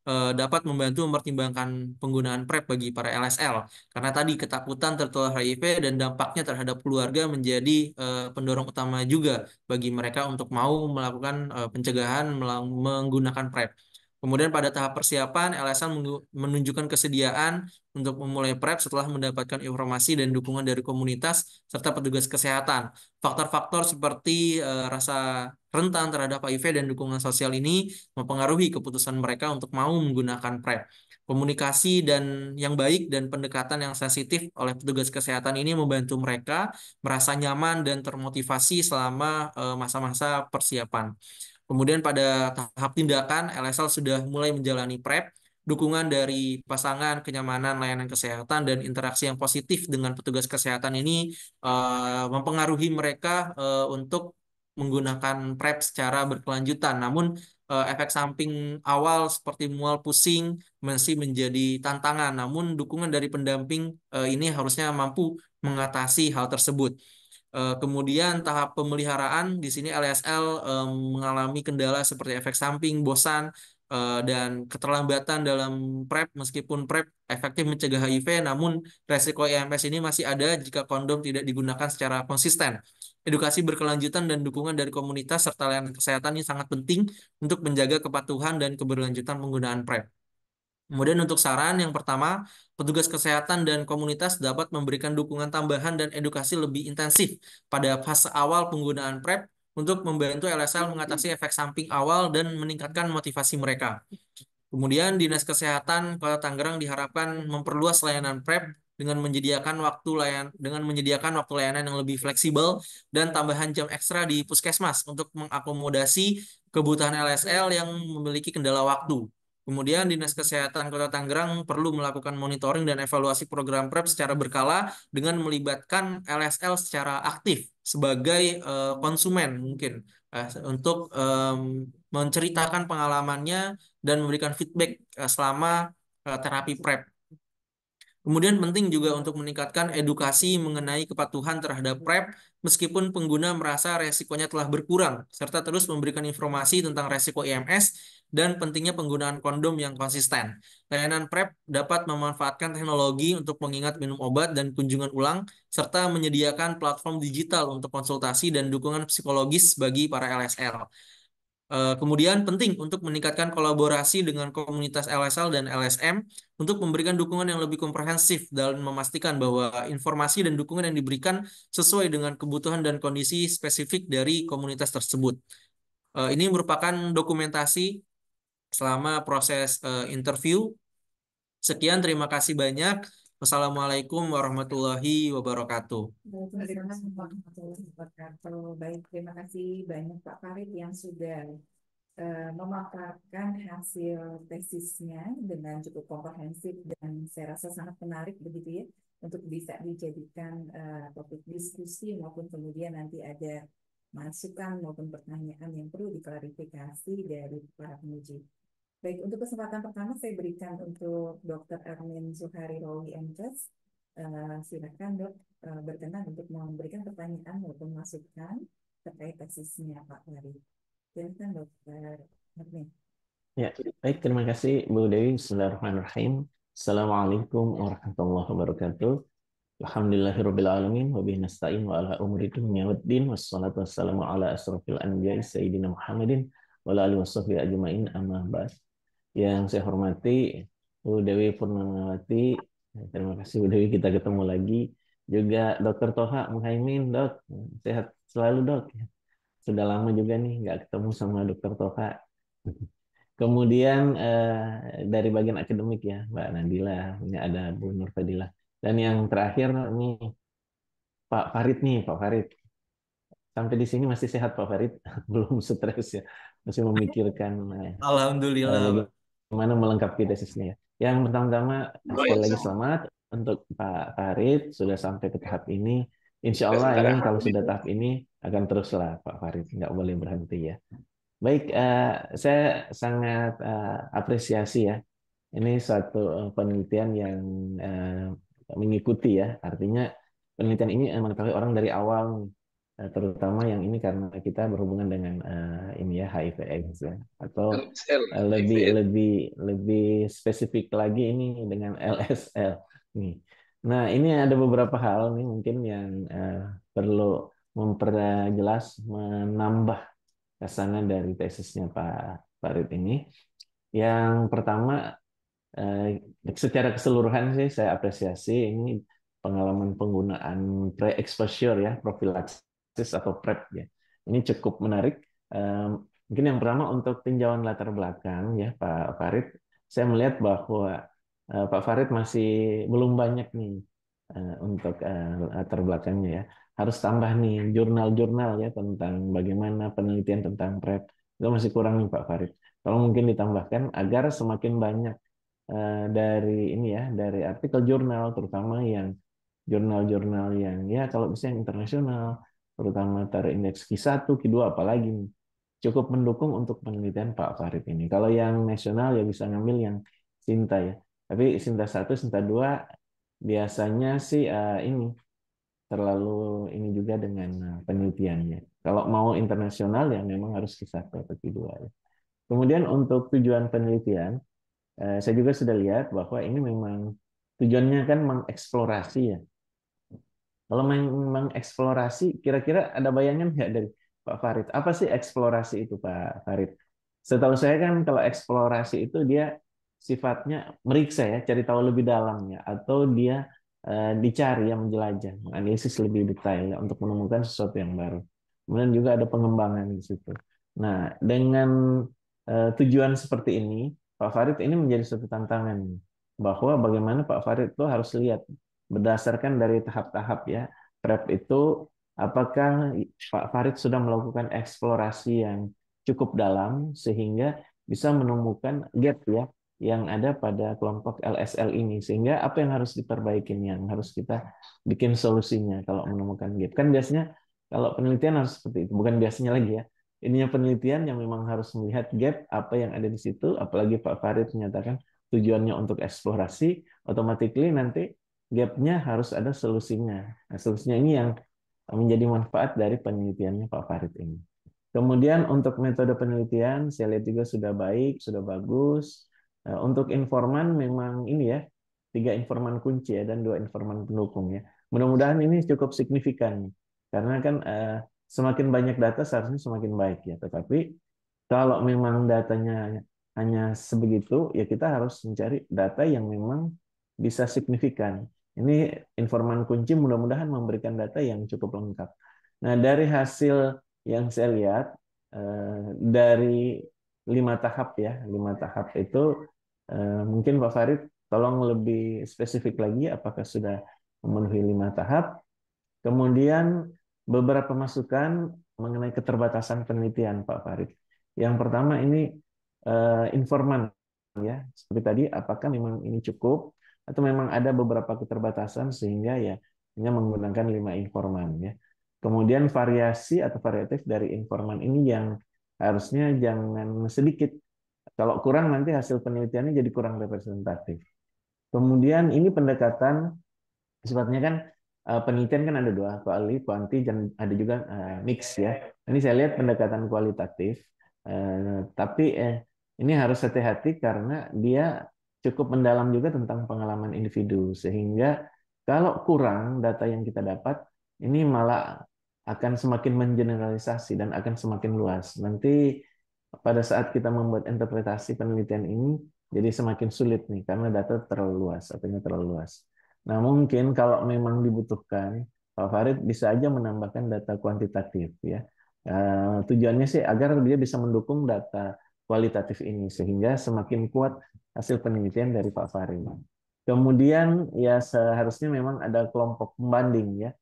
dapat membantu mempertimbangkan penggunaan PrEP bagi para LSL. Karena tadi ketakutan tertular HIV dan dampaknya terhadap keluarga menjadi pendorong utama juga bagi mereka untuk mau melakukan pencegahan menggunakan PrEP. Kemudian pada tahap persiapan, LSM menunjukkan kesediaan untuk memulai PrEP setelah mendapatkan informasi dan dukungan dari komunitas serta petugas kesehatan. Faktor-faktor seperti rasa rentan terhadap HIV dan dukungan sosial ini mempengaruhi keputusan mereka untuk mau menggunakan PrEP. Komunikasi dan yang baik dan pendekatan yang sensitif oleh petugas kesehatan ini membantu mereka merasa nyaman dan termotivasi selama masa-masa persiapan. Kemudian pada tahap tindakan, LSL sudah mulai menjalani PrEP, dukungan dari pasangan, kenyamanan, layanan kesehatan, dan interaksi yang positif dengan petugas kesehatan ini mempengaruhi mereka untuk menggunakan PrEP secara berkelanjutan. Namun efek samping awal seperti mual pusing masih menjadi tantangan. Namun dukungan dari pendamping ini harusnya mampu mengatasi hal tersebut. Kemudian tahap pemeliharaan di sini LSL mengalami kendala seperti efek samping, bosan, dan keterlambatan dalam PrEP, meskipun PrEP efektif mencegah HIV, namun resiko IMS ini masih ada jika kondom tidak digunakan secara konsisten. Edukasi berkelanjutan dan dukungan dari komunitas serta layanan kesehatan ini sangat penting untuk menjaga kepatuhan dan keberlanjutan penggunaan PrEP. Kemudian untuk saran yang pertama, petugas kesehatan dan komunitas dapat memberikan dukungan tambahan dan edukasi lebih intensif pada fase awal penggunaan PrEP untuk membantu LSL mengatasi efek samping awal dan meningkatkan motivasi mereka. Kemudian Dinas Kesehatan Kota Tangerang diharapkan memperluas layanan PrEP dengan menyediakan waktu layanan yang lebih fleksibel dan tambahan jam ekstra di puskesmas untuk mengakomodasi kebutuhan LSL yang memiliki kendala waktu. Kemudian Dinas Kesehatan Kota Tangerang perlu melakukan monitoring dan evaluasi program PrEP secara berkala dengan melibatkan LSL secara aktif sebagai konsumen mungkin untuk menceritakan pengalamannya dan memberikan feedback selama terapi PrEP. Kemudian penting juga untuk meningkatkan edukasi mengenai kepatuhan terhadap PrEP meskipun pengguna merasa resikonya telah berkurang, serta terus memberikan informasi tentang resiko IMS dan pentingnya penggunaan kondom yang konsisten. Layanan PrEP dapat memanfaatkan teknologi untuk mengingat minum obat dan kunjungan ulang, serta menyediakan platform digital untuk konsultasi dan dukungan psikologis bagi para LSL. Kemudian penting untuk meningkatkan kolaborasi dengan komunitas LSL dan LSM untuk memberikan dukungan yang lebih komprehensif dan memastikan bahwa informasi dan dukungan yang diberikan sesuai dengan kebutuhan dan kondisi spesifik dari komunitas tersebut. Ini merupakan dokumentasi selama proses interview. Sekian, terima kasih banyak. Wassalamualaikum warahmatullahi wabarakatuh. Waalaikumsalam warahmatullahi wabarakatuh. Baik, terima kasih banyak Pak Farid yang sudah memaparkan hasil tesisnya dengan cukup komprehensif dan saya rasa sangat menarik begitu ya untuk bisa dijadikan topik diskusi maupun kemudian nanti ada masukan maupun pertanyaan yang perlu diklarifikasi dari para penguji. Baik, untuk kesempatan pertama saya berikan untuk Dr. Ermin Zuhari Rawi MKes. Silakan dok, berkenan untuk memberikan pertanyaan maupun masukan terkait tesisnya Pak Farid. Silakan dokter Ermin. Ya, baik, terima kasih Bu Dewi. Bismillahirrahmanirrahim. Assalamualaikum warahmatullahi wabarakatuh. Alhamdulillahirrahmanirrahim. Wa bihi nasta'in wa ala umuri dunya waddin. Wassalatu wassalamu ala asrafil anbiya'i sayyidina Muhammadin wa ala alihi wasahbihi ajma'in, amma ba'd. Yang saya hormati Bu Dewi Purnamawati. Terima kasih Bu Dewi, kita ketemu lagi. Juga Dr. Toha Muhaimin, Dok. Sehat selalu, Dok. Sudah lama juga nih nggak ketemu sama Dr. Toha. Kemudian dari bagian akademik ya, Mbak Nadila, ini ada Bu Nur Fadilah. Dan yang terakhir nih Pak Farid nih, Pak Farid. Sampai di sini masih sehat Pak Farid, belum stres ya, masih memikirkan Alhamdulillah, Pak. bagaimana melengkapi tesisnya ya. Yang pertama-tama sekali lagi selamat untuk Pak Farid sudah sampai ke tahap ini. Insya Allah ini kalau sudah tahap ini akan teruslah Pak Farid, nggak boleh berhenti ya. Baik, saya sangat apresiasi ya. Ini suatu penelitian yang mengikuti ya. Artinya penelitian ini mengetahui orang dari awal, terutama yang ini karena kita berhubungan dengan ini ya HIV/AIDS ya. Atau lebih lebih lebih spesifik lagi ini dengan LSL nih. Nah, ini ada beberapa hal nih mungkin yang perlu memperjelas, menambah kesanan dari tesisnya Pak Farid ini. Yang pertama, secara keseluruhan sih saya apresiasi ini pengalaman penggunaan pre-exposure ya, profilaksis atau PrEP ya. Ini cukup menarik. Mungkin yang pertama untuk tinjauan latar belakang ya Pak Farid, saya melihat bahwa Pak Farid masih belum banyak nih untuk latar belakangnya ya. Harus tambah nih jurnal-jurnal ya tentang bagaimana penelitian tentang PrEP. Itu masih kurang nih Pak Farid. Kalau mungkin ditambahkan agar semakin banyak dari ini ya, dari artikel jurnal terutama yang jurnal-jurnal yang ya kalau bisa yang internasional, terutama terindeks Q1, Q2 apalagi nih, cukup mendukung untuk penelitian Pak Farid ini. Kalau yang nasional ya bisa ngambil yang Sinta ya. Tapi Sinta 1, Sinta 2 biasanya sih ini terlalu ini juga dengan penelitiannya. Kalau mau internasional ya memang harus Q1 atau Q2 ya. Kemudian untuk tujuan penelitian, saya juga sudah lihat bahwa ini memang tujuannya kan mengeksplorasi ya. Kalau mengeksplorasi, kira-kira ada bayangan nggak dari Pak Farid? Apa sih eksplorasi itu, Pak Farid? Setahu saya kan kalau eksplorasi itu dia sifatnya meriksa ya, cari tahu lebih dalam ya, atau dia dicari yang menjelajah, menganalisis lebih detail ya, untuk menemukan sesuatu yang baru. Kemudian juga ada pengembangan di situ. Nah, dengan tujuan seperti ini, Pak Farid ini menjadi suatu tantangan bahwa bagaimana Pak Farid itu harus lihat berdasarkan dari tahap-tahap ya. Prep itu apakah Pak Farid sudah melakukan eksplorasi yang cukup dalam sehingga bisa menemukan gap ya yang ada pada kelompok LSL ini, sehingga apa yang harus diperbaiki, yang harus kita bikin solusinya kalau menemukan gap. Kan biasanya kalau penelitian harus seperti itu, bukan biasanya lagi ya. Ininya penelitian yang memang harus melihat gap apa yang ada di situ, apalagi Pak Farid menyatakan tujuannya untuk eksplorasi, automatically nanti gapnya harus ada solusinya. Nah, solusinya ini yang menjadi manfaat dari penelitiannya Pak Farid ini. Kemudian untuk metode penelitian, saya lihat juga sudah baik, sudah bagus. Untuk informan memang ini ya, 3 informan kunci ya, dan 2 informan pendukung ya. Mudah-mudahan ini cukup signifikan. Karena kan semakin banyak data seharusnya semakin baik ya. Tetapi kalau memang datanya hanya sebegitu, ya kita harus mencari data yang memang bisa signifikan. Ini informan kunci mudah-mudahan memberikan data yang cukup lengkap. Nah, dari hasil yang saya lihat, dari 5 tahap ya, 5 tahap itu mungkin Pak Farid tolong lebih spesifik lagi apakah sudah memenuhi 5 tahap. Kemudian beberapa masukan mengenai keterbatasan penelitian Pak Farid. Yang pertama ini informan ya, seperti tadi apakah memang ini cukup atau memang ada beberapa keterbatasan sehingga ya hanya menggunakan 5 informan ya. Kemudian variasi atau variatif dari informan ini yang harusnya jangan sedikit. Kalau kurang nanti hasil penelitiannya jadi kurang representatif. Kemudian ini pendekatan sifatnya kan penelitian kan ada 2, kuali, kuanti, dan ada juga mix ya. Ini saya lihat pendekatan kualitatif, tapi ini harus hati-hati karena dia cukup mendalam juga tentang pengalaman individu, sehingga kalau kurang data yang kita dapat, ini malah akan semakin mengeneralisasi dan akan semakin luas. Nanti pada saat kita membuat interpretasi penelitian ini, jadi semakin sulit nih, karena data terlalu luas, artinya terlalu luas. Nah, mungkin kalau memang dibutuhkan, Pak Farid bisa aja menambahkan data kuantitatif ya. Tujuannya sih agar dia bisa mendukung data kualitatif ini sehingga semakin kuat hasil penelitian dari Pak Farid. Kemudian ya seharusnya memang ada kelompok pembanding ya.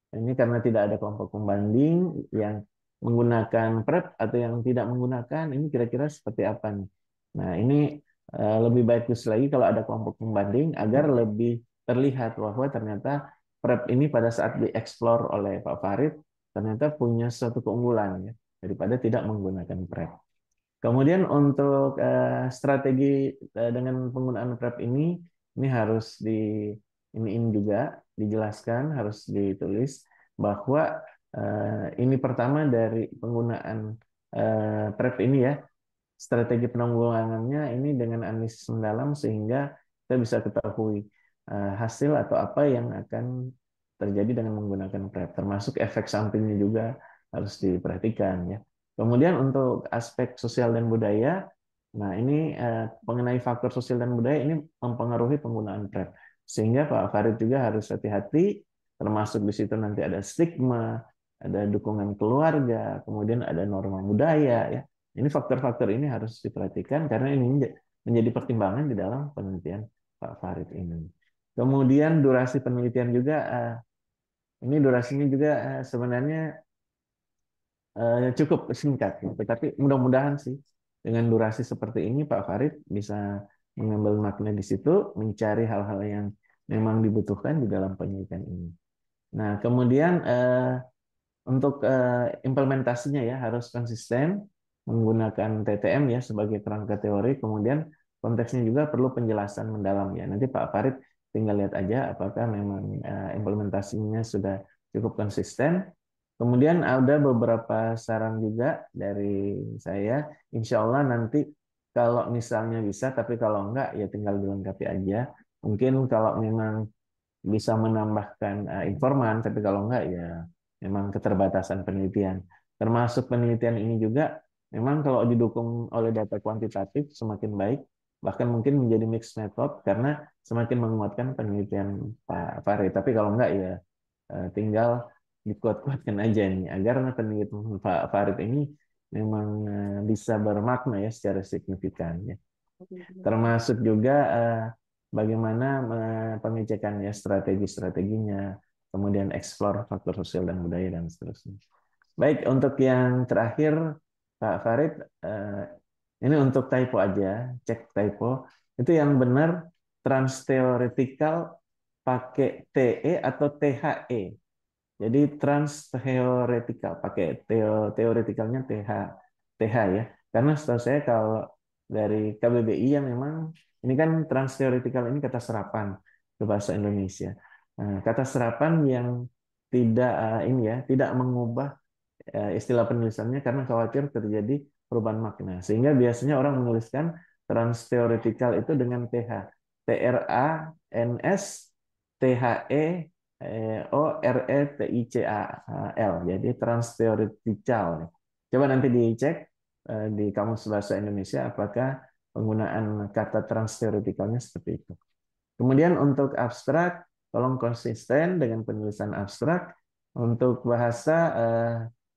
Ini karena tidak ada kelompok pembanding yang menggunakan PrEP atau yang tidak menggunakan, ini kira-kira seperti apa nih? Nah, ini lebih bagus lagi kalau ada kelompok pembanding agar lebih terlihat bahwa ternyata PrEP ini pada saat dieksplor oleh Pak Farid ternyata punya suatu keunggulan ya daripada tidak menggunakan PrEP. Kemudian untuk strategi dengan penggunaan PrEP ini harus ini juga dijelaskan, harus ditulis bahwa ini pertama dari penggunaan PrEP ini ya, strategi penanggulangannya ini dengan analisis mendalam sehingga kita bisa ketahui hasil atau apa yang akan terjadi dengan menggunakan PrEP, termasuk efek sampingnya juga harus diperhatikan ya. Kemudian untuk aspek sosial dan budaya, nah ini mengenai faktor sosial dan budaya ini mempengaruhi penggunaan PrEP, sehingga Pak Farid juga harus hati-hati, termasuk di situ nanti ada stigma, ada dukungan keluarga, kemudian ada norma budaya ya. Ini faktor-faktor ini harus diperhatikan karena ini menjadi pertimbangan di dalam penelitian Pak Farid ini. Kemudian durasi penelitian juga, ini durasinya juga sebenarnya cukup singkat, tetapi mudah-mudahan sih dengan durasi seperti ini Pak Farid bisa mengambil makna di situ, mencari hal-hal yang memang dibutuhkan di dalam penelitian ini. Nah, kemudian untuk implementasinya ya harus konsisten menggunakan TTM ya sebagai kerangka teori, kemudian konteksnya juga perlu penjelasan mendalam ya. Nanti Pak Farid tinggal lihat aja apakah memang implementasinya sudah cukup konsisten. Kemudian ada beberapa saran juga dari saya. Insya Allah nanti kalau misalnya bisa, tapi kalau enggak ya tinggal dilengkapi aja. Mungkin kalau memang bisa menambahkan informan, tapi kalau enggak ya memang keterbatasan penelitian. Termasuk penelitian ini juga memang kalau didukung oleh data kuantitatif semakin baik, bahkan mungkin menjadi mixed method karena semakin menguatkan penelitian Pak Farid. Tapi kalau enggak ya tinggal dikuat-kuatkan aja nih agar penelitian Pak Farid ini memang bisa bermakna ya secara signifikan ya. Termasuk juga bagaimana pengecekannya, strategi-strateginya, kemudian eksplor faktor sosial dan budaya dan seterusnya. Baik, untuk yang terakhir Pak Farid, ini untuk typo aja, cek typo. Itu yang benar trans-theoretical pakai TE atau THE. Jadi trans-theoretical pakai teoretikalnya TH ya. Karena setahu saya kalau dari KBBI yang memang ini kan trans-theoretical ini kata serapan ke bahasa Indonesia. Kata serapan yang tidak ini ya, tidak mengubah istilah penulisannya karena khawatir terjadi perubahan makna. Sehingga biasanya orang menuliskan trans-theoretical itu dengan TH. TRANS THE ORETICAL. Jadi trans-theoretical. Coba nanti dicek di Kamus Bahasa Indonesia apakah penggunaan kata trans-theoreticalnya seperti itu. Kemudian untuk abstrak, tolong konsisten dengan penulisan abstrak. Untuk bahasa,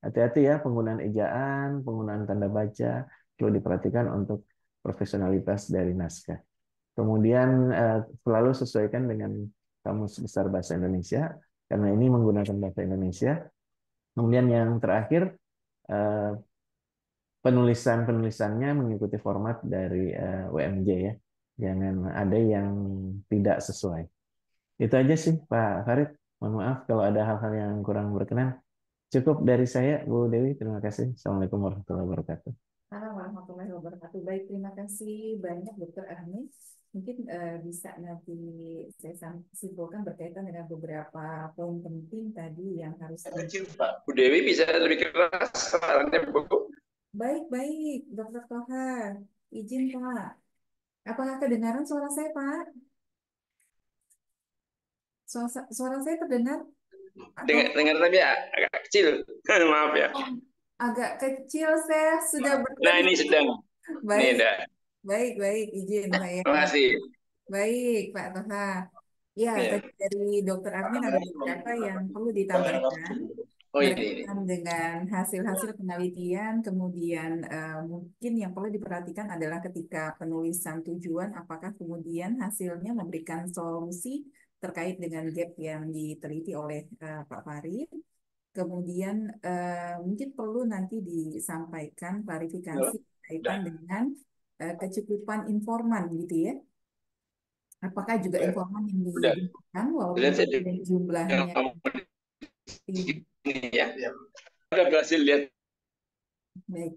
hati-hati ya penggunaan ejaan, penggunaan tanda baca, perlu diperhatikan untuk profesionalitas dari naskah. Kemudian selalu sesuaikan dengan Kamus Besar Bahasa Indonesia, karena ini menggunakan bahasa Indonesia. Kemudian yang terakhir, penulisannya mengikuti format dari UMJ ya. Jangan ada yang tidak sesuai. Itu aja sih Pak Farid. Mohon maaf kalau ada hal-hal yang kurang berkenan. Cukup dari saya, Bu Dewi. Terima kasih. Assalamualaikum warahmatullahi wabarakatuh. Assalamualaikum warahmatullahi wabarakatuh. Baik, terima kasih banyak Dokter Ahmad. Mungkin bisa nanti saya simpulkan berkaitan dengan beberapa poin penting tadi yang harus Kecil, Pak. Bu Dewi bisa lebih keras sarannya, Bu. Baik, Dokter Toha. Izin Pak. Apakah kedengaran suara saya, Pak? Suara saya terdengar? Atau Dengar tapi agak kecil. Maaf ya. agak kecil, saya sudah Nah, bertemu. ini sedang. Ini Baik, udah. baik, izin saya. Terima kasih. Baik, Pak Toha. Ya, Ya. tadi dari Dokter Admin ada beberapa yang perlu ditambahkan Oh, ini. berkaitan dengan hasil-hasil penelitian, kemudian mungkin yang perlu diperhatikan adalah ketika penulisan tujuan, apakah kemudian hasilnya memberikan solusi terkait dengan gap yang diteliti oleh Pak Farid. Kemudian mungkin perlu nanti disampaikan klarifikasi berkaitan dengan kecukupan informan gitu ya. Apakah juga informan yang Udah. digunakan walaupun Lihat saja kemudian jumlahnya tinggi. ini ya. Udah berhasil lihat. Baik.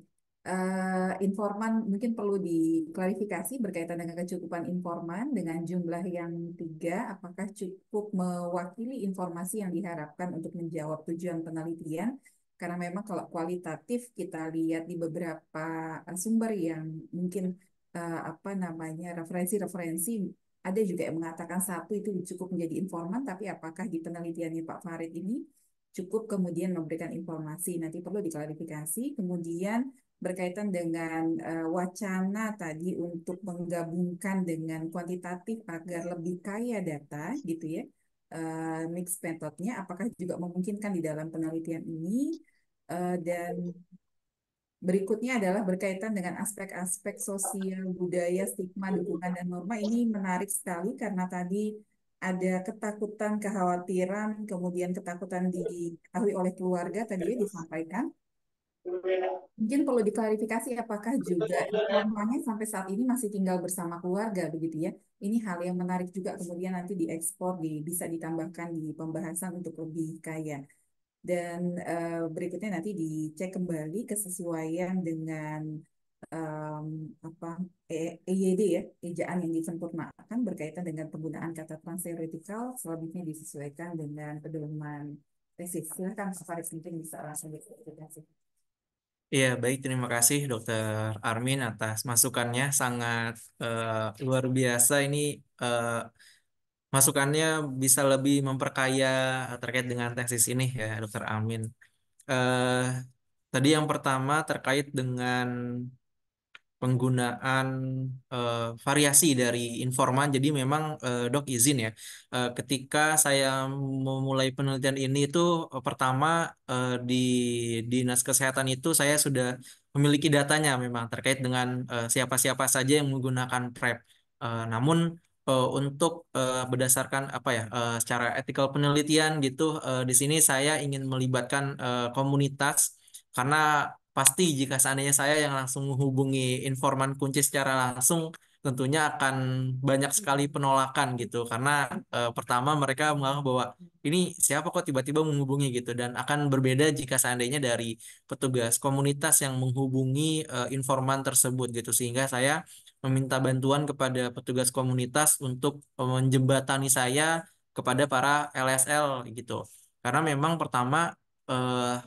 Informan mungkin perlu diklarifikasi berkaitan dengan kecukupan informan dengan jumlah yang 3, apakah cukup mewakili informasi yang diharapkan untuk menjawab tujuan penelitian? Karena memang kalau kualitatif kita lihat di beberapa sumber yang mungkin apa namanya referensi-referensi ada juga yang mengatakan satu itu cukup menjadi informan, tapi apakah di penelitiannya Pak Farid ini cukup kemudian memberikan informasi? Nanti perlu diklarifikasi. Kemudian berkaitan dengan wacana tadi untuk menggabungkan dengan kuantitatif agar lebih kaya data gitu ya, mixed methodnya apakah juga memungkinkan di dalam penelitian ini. Dan berikutnya adalah berkaitan dengan aspek-aspek sosial, budaya, stigma, dukungan, dan norma. Ini menarik sekali karena tadi ada ketakutan, kekhawatiran, kemudian ketakutan diketahui oleh keluarga tadi ya disampaikan. Mungkin perlu diklarifikasi apakah juga informannya sampai saat ini masih tinggal bersama keluarga begitu ya. Ini hal yang menarik juga kemudian nanti diekspor, bisa ditambahkan di pembahasan untuk lebih kaya. Dan berikutnya nanti dicek kembali kesesuaian dengan em, apa EYD ya, ejaan yang disempurnakan berkaitan dengan penggunaan kata trans-theoretical, selebihnya disesuaikan dengan pedoman tesis. Silakan Pak Farid, mungkin bisa langsung diskusi. Iya, baik. Terima kasih Dokter Armin atas masukannya. Sangat luar biasa. Ini eh, masukannya bisa lebih memperkaya terkait dengan tesis ini ya, Dokter Armin. Eh, Tadi yang pertama terkait dengan penggunaan variasi dari informan. Jadi memang dok izin ya, ketika saya memulai penelitian ini itu pertama di Dinas Kesehatan itu saya sudah memiliki datanya memang terkait dengan siapa-siapa saja yang menggunakan PrEP. Namun untuk berdasarkan apa ya, secara etikal penelitian gitu, di sini saya ingin melibatkan komunitas karena pasti jika seandainya saya yang langsung menghubungi informan kunci secara langsung, tentunya akan banyak sekali penolakan gitu. Karena pertama mereka menganggap bahwa ini siapa kok tiba-tiba menghubungi gitu. Dan akan berbeda jika seandainya dari petugas komunitas yang menghubungi informan tersebut gitu. Sehingga saya meminta bantuan kepada petugas komunitas untuk menjembatani saya kepada para LSL gitu. Karena memang pertama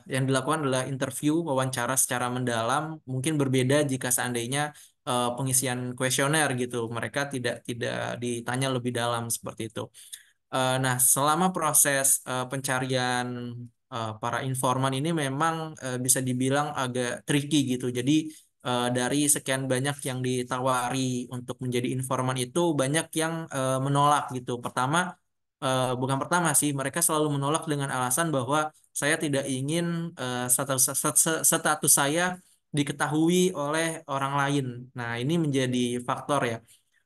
yang dilakukan adalah interview, wawancara secara mendalam, mungkin berbeda jika seandainya pengisian kuesioner gitu. Mereka tidak ditanya lebih dalam seperti itu. Nah, selama proses pencarian para informan ini memang bisa dibilang agak tricky gitu. Jadi dari sekian banyak yang ditawari untuk menjadi informan itu banyak yang menolak gitu. Bukan pertama sih, mereka selalu menolak dengan alasan bahwa saya tidak ingin status saya diketahui oleh orang lain. Nah, ini menjadi faktor ya.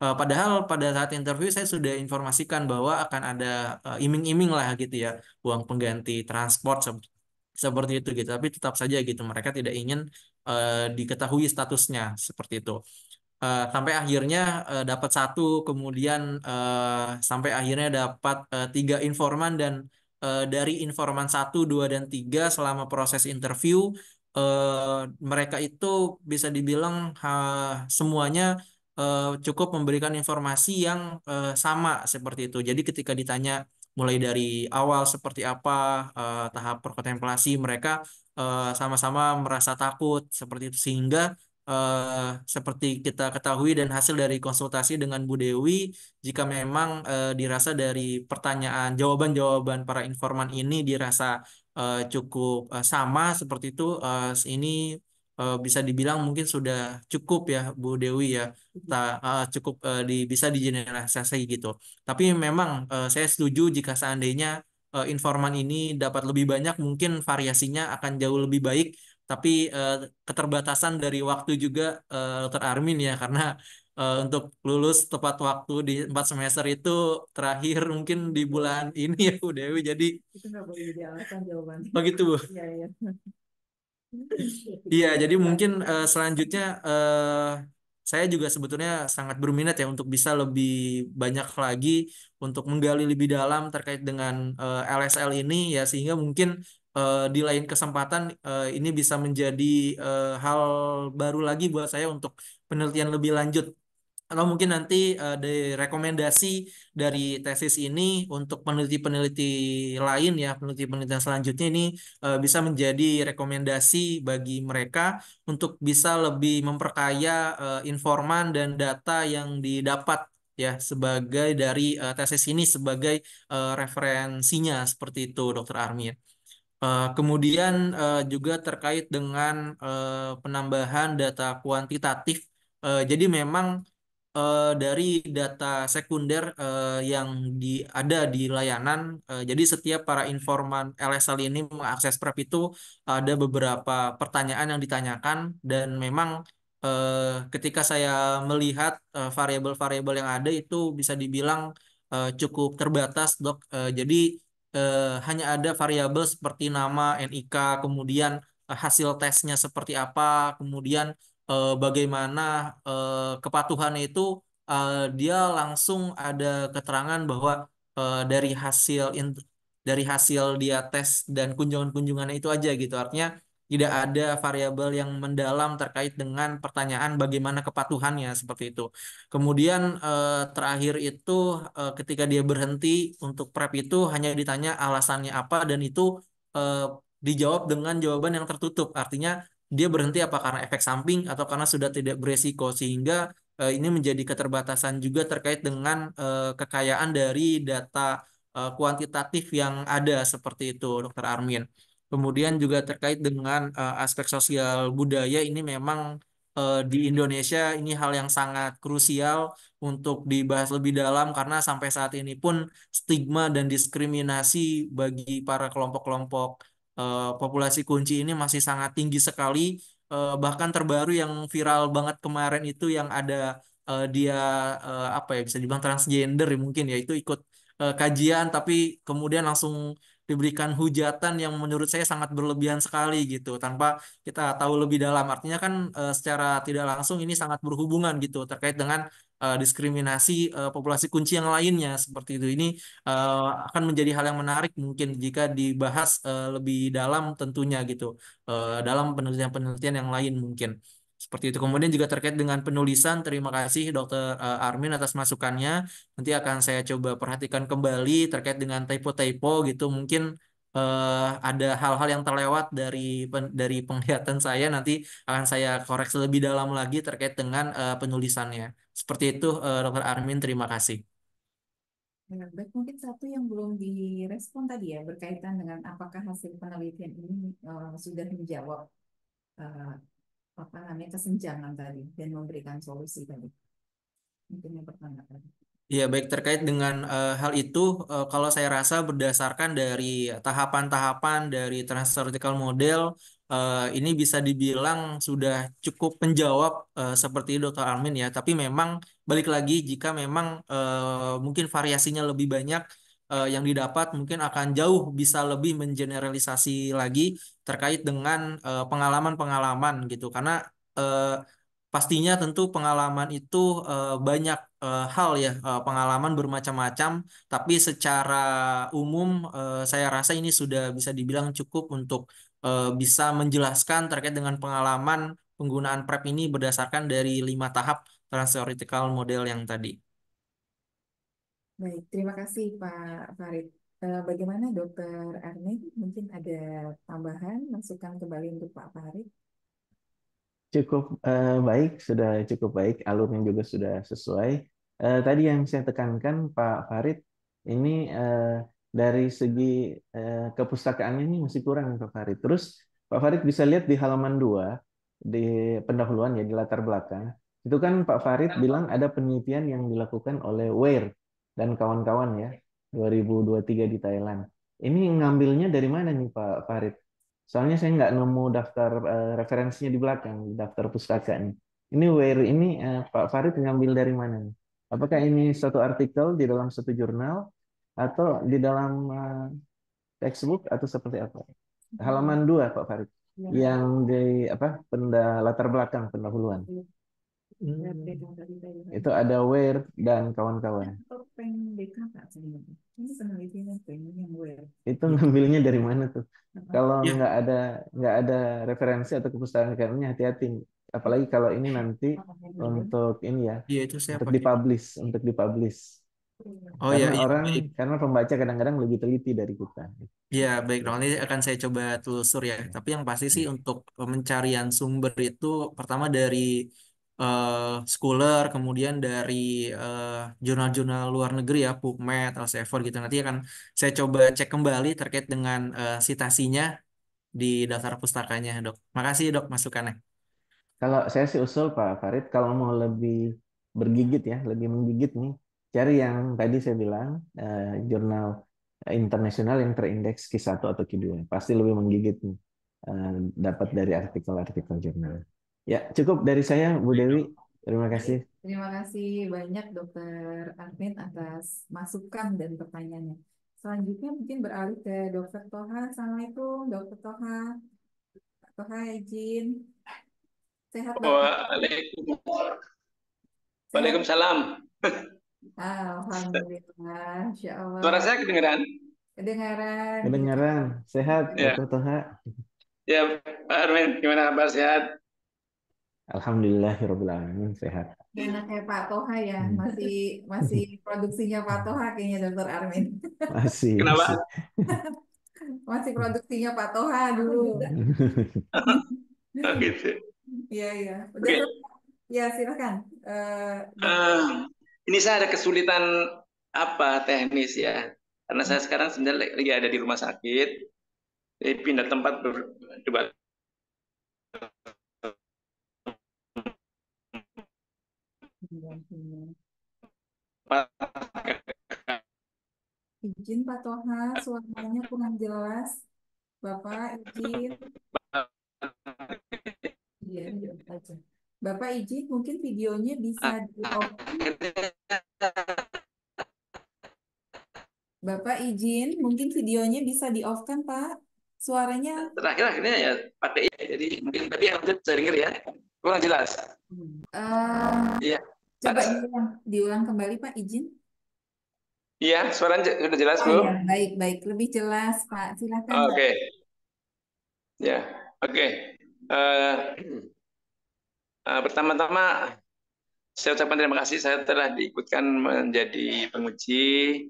Padahal pada saat interview saya sudah informasikan bahwa akan ada iming-iming lah gitu ya, uang pengganti transport seperti itu gitu. Tapi tetap saja gitu, mereka tidak ingin diketahui statusnya seperti itu. Sampai akhirnya dapat satu, kemudian sampai akhirnya dapat tiga informan dan dari informan satu, dua, dan tiga selama proses interview mereka itu bisa dibilang semuanya cukup memberikan informasi yang sama seperti itu. Jadi ketika ditanya mulai dari awal seperti apa tahap perkontemplasi mereka sama-sama merasa takut seperti itu sehingga seperti kita ketahui dan hasil dari konsultasi dengan Bu Dewi, jika memang dirasa dari pertanyaan, jawaban-jawaban para informan ini dirasa cukup sama seperti itu, ini bisa dibilang mungkin sudah cukup ya Bu Dewi ya, cukup bisa digeneralisasi gitu. Tapi memang saya setuju jika seandainya informan ini dapat lebih banyak, mungkin variasinya akan jauh lebih baik tapi keterbatasan dari waktu juga Dr. Armin ya karena untuk lulus tepat waktu di 4 semester itu terakhir mungkin di bulan ini ya Bu Dewi jadi Itu nggak boleh jadi alasan jawabannya. begitu Bu. Iya, iya. Iya, jadi mungkin selanjutnya saya juga sebetulnya sangat berminat ya untuk bisa lebih banyak lagi untuk menggali lebih dalam terkait dengan LSL ini ya sehingga mungkin di lain kesempatan ini bisa menjadi hal baru lagi buat saya untuk penelitian lebih lanjut. Atau mungkin nanti ada rekomendasi dari tesis ini untuk peneliti-peneliti lain ya, peneliti-peneliti selanjutnya ini bisa menjadi rekomendasi bagi mereka untuk bisa lebih memperkaya informan dan data yang didapat ya sebagai dari tesis ini sebagai referensinya seperti itu, Dokter Armin. Kemudian juga terkait dengan penambahan data kuantitatif. Jadi memang dari data sekunder yang ada di layanan, jadi setiap para informan LSL ini mengakses PrEP itu ada beberapa pertanyaan yang ditanyakan dan memang ketika saya melihat variabel-variabel yang ada itu bisa dibilang cukup terbatas, Dok. Jadi hanya ada variabel seperti nama, NIK, kemudian hasil tesnya seperti apa, kemudian bagaimana kepatuhannya itu dia langsung ada keterangan bahwa dari hasil dia tes dan kunjungan-kunjungannya itu aja gitu. Artinya tidak ada variabel yang mendalam terkait dengan pertanyaan bagaimana kepatuhannya seperti itu. Kemudian terakhir itu ketika dia berhenti untuk PrEP itu hanya ditanya alasannya apa dan itu eh, dijawab dengan jawaban yang tertutup. Artinya dia berhenti apa karena efek samping atau karena sudah tidak beresiko, sehingga ini menjadi keterbatasan juga terkait dengan kekayaan dari data kuantitatif yang ada seperti itu, Dokter Armin. Kemudian juga terkait dengan aspek sosial budaya, ini memang di Indonesia ini hal yang sangat krusial untuk dibahas lebih dalam, karena sampai saat ini pun stigma dan diskriminasi bagi para kelompok-kelompok populasi kunci ini masih sangat tinggi sekali. Bahkan terbaru yang viral banget kemarin itu yang ada dia apa ya, bisa dibilang transgender ya, mungkin ya, itu ikut kajian tapi kemudian langsung diberikan hujatan yang menurut saya sangat berlebihan sekali gitu, tanpa kita tahu lebih dalam. Artinya kan secara tidak langsung ini sangat berhubungan gitu terkait dengan diskriminasi populasi kunci yang lainnya seperti itu. Ini akan menjadi hal yang menarik mungkin jika dibahas lebih dalam tentunya gitu, dalam penelitian-penelitian yang lain mungkin. Seperti itu. Kemudian juga terkait dengan penulisan, terima kasih Dokter Armin atas masukannya. Nanti akan saya coba perhatikan kembali terkait dengan typo-typo gitu. Mungkin ada hal-hal yang terlewat dari penglihatan saya. Nanti akan saya koreksi lebih dalam lagi terkait dengan penulisannya. Seperti itu, Dokter Armin. Terima kasih. Ya, baik, mungkin satu yang belum direspon tadi ya, berkaitan dengan apakah hasil penelitian ini sudah menjawab eh, apa namanya kesenjangan tadi dan memberikan solusi tadi. Mungkin yang pertama tadi. Ya, baik, terkait dengan hal itu, kalau saya rasa berdasarkan dari tahapan-tahapan dari transtheoretical model, ini bisa dibilang sudah cukup menjawab seperti Dr. Armin ya. Tapi memang balik lagi, jika memang mungkin variasinya lebih banyak yang didapat, mungkin akan jauh bisa lebih mengeneralisasi lagi terkait dengan pengalaman-pengalaman gitu. Karena eh, pastinya tentu pengalaman itu banyak hal ya, pengalaman bermacam-macam, tapi secara umum saya rasa ini sudah bisa dibilang cukup untuk bisa menjelaskan terkait dengan pengalaman penggunaan PrEP ini berdasarkan dari 5 tahap transtheoretical model yang tadi. Baik, terima kasih Pak Farid. Bagaimana Dokter Arni? Mungkin ada tambahan, masukan kembali untuk Pak Farid? Cukup baik, sudah cukup baik, alurnya juga sudah sesuai. Tadi yang saya tekankan Pak Farid, ini dari segi kepustakaannya ini masih kurang Pak Farid. Terus Pak Farid bisa lihat di halaman 2, di pendahuluan ya, di latar belakang. Itu kan Pak Farid bilang ada penelitian yang dilakukan oleh Weir dan kawan-kawan ya, 2023 di Thailand. Ini ngambilnya dari mana nih Pak Farid? Soalnya saya nggak nemu daftar referensinya di belakang, di daftar pustakanya. Ini where ini Pak Farid ngambil dari mana nih? Apakah ini satu artikel di dalam satu jurnal atau di dalam textbook atau seperti apa? Halaman 2 Pak Farid. Ya. Yang di apa? Latar belakang pendahuluan. Itu ada where dan kawan-kawan. Ini penelitian yang Itu ngambilnya dari mana tuh? Kalau Ya, nggak ada referensi atau kepustakaannya, hati-hati. Apalagi kalau ini nanti untuk ini ya, iya itu saya untuk pakai. dipublish. Oh ya, Karena iya baik. karena pembaca kadang-kadang lebih teliti dari kita. Ya, baik dong. Ini akan saya coba telusur ya. Tapi yang pasti sih untuk pencarian sumber itu pertama dari eh, scholar, kemudian dari eh, jurnal-jurnal luar negeri ya, PubMed, Elsevier gitu. Nanti akan saya coba cek kembali terkait dengan citasinya di daftar pustakanya, Dok. Makasih, Dok, masukannya. Kalau saya sih usul Pak Farid, kalau mau lebih bergigit ya, lebih menggigit nih, cari yang tadi saya bilang jurnal internasional yang terindeks Q1 atau Q2. Pasti lebih menggigit nih, eh, dapat dari artikel-artikel jurnal. Ya, cukup dari saya, Bu Baik, Dewi. Dok. Terima kasih. Terima kasih banyak Dokter Arvin atas masukan dan pertanyaannya. Selanjutnya mungkin beralih ke Dokter Toha. Assalamualaikum Dokter Toha. Toha izin. Sehat Dokter? Sehat? Waalaikumsalam. Alhamdulillah. Insya Allah. Suara saya kedengeran? Kedengaran. Kedengaran, sehat, Ya, Dr. Toha. ya Pak Armin, gimana kabar sehat? Alhamdulillahirrahmanirrahim, sehat. Enak kayak Pak Toha ya. Hmm. Masih produksinya Pak Toha kayaknya Dokter Armin. Masih, Kenapa? masih. Masih produksinya Pak Toha dulu. Oh, gitu. Iya, iya. Udah Oke. selesai. Ya, silakan. Bapak. Ini saya ada kesulitan apa teknis ya. Karena saya sekarang sebenarnya lagi ada di rumah sakit. Jadi pindah tempat coba. Izin Pak Toha, suaranya kurang jelas. Bapak izin. Iya, iya aja. Bapak izin, mungkin videonya bisa di-off. Bapak izin, mungkin videonya bisa di-off-kan, Pak. Suaranya. Terakhir akhirnya ya pakai ini. Jadi mungkin tadi yang saya dengar ya kurang jelas. Iya. Coba diulang kembali, Pak, izin. Iya, suaranya sudah jelas, Oh Bu. iya, baik. Lebih jelas, Pak. Silakan, Pak. Oke. Ya, oke. Pertama-tama saya ucapkan terima kasih saya telah diikutkan menjadi penguji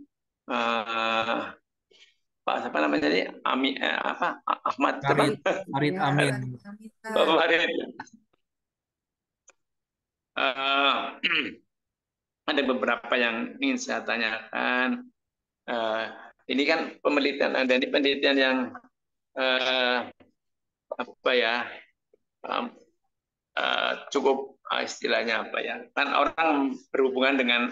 Pak siapa namanya ini Ahmad Farid, Farid Ya, Amin. Amin, Pak Pak. Farid. Ada beberapa yang ingin saya tanyakan. Ini kan penelitian, ada ini penelitian yang apa ya cukup istilahnya apa ya, kan orang berhubungan dengan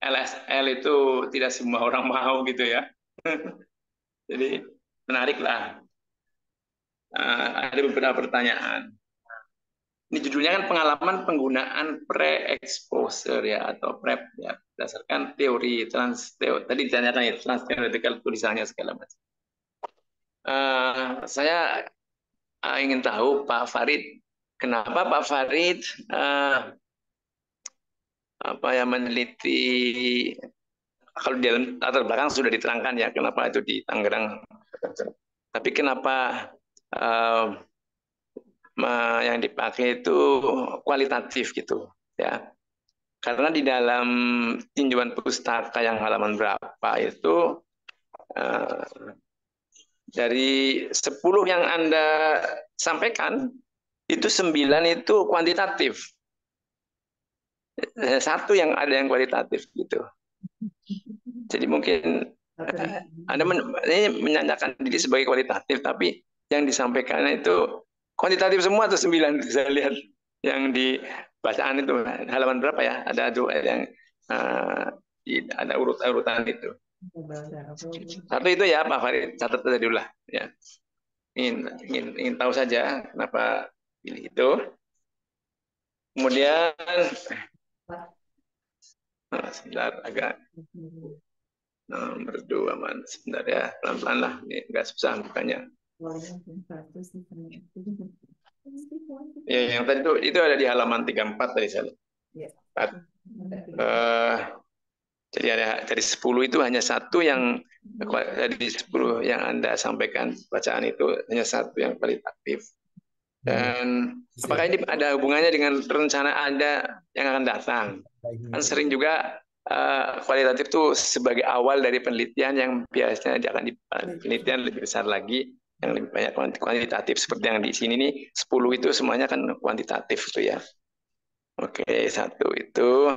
LSL itu tidak semua orang mau gitu ya. Jadi menarik lah. Ada beberapa pertanyaan. Ini judulnya kan pengalaman penggunaan pre-exposure ya atau PrEP ya berdasarkan teori tadi ditanyakan ya trans-theoretical tulisannya segala macam. Saya ingin tahu Pak Farid, kenapa Pak Farid meneliti, kalau di dalam latar belakang sudah diterangkan ya kenapa itu di Tangerang, tapi kenapa yang dipakai itu kualitatif gitu ya, karena di dalam tinjauan pustaka yang halaman berapa itu dari 10 yang Anda sampaikan itu 9 itu kuantitatif, satu yang ada yang kualitatif gitu. Jadi mungkin Anda ini menyanyikan diri sebagai kualitatif, tapi yang disampaikan itu kuantitatif semua atau 9 saya lihat yang di bacaan itu halaman berapa ya? Ada yang ada urut-urutan itu. Satu itu ya Pak Farid, catat tadi dulu lah ya. Ingin tahu saja kenapa pilih itu. Kemudian sebentar agak nomor 2 mana sebentar ya, pelan-pelan lah, ini nggak susah bukannya. Ya, yang tadi itu ada di halaman 34 tadi saya lihat. Jadi ada dari 10 itu hanya satu yang dari 10 yang Anda sampaikan bacaan itu hanya satu yang kualitatif. Dan apakah ini ada hubungannya dengan rencana Anda yang akan datang? Kan sering juga kualitatif itu sebagai awal dari penelitian yang biasanya akan penelitian lebih besar lagi, yang lebih banyak kuantitatif seperti yang di sini nih 10 itu semuanya kan kuantitatif itu ya. Oke, satu itu.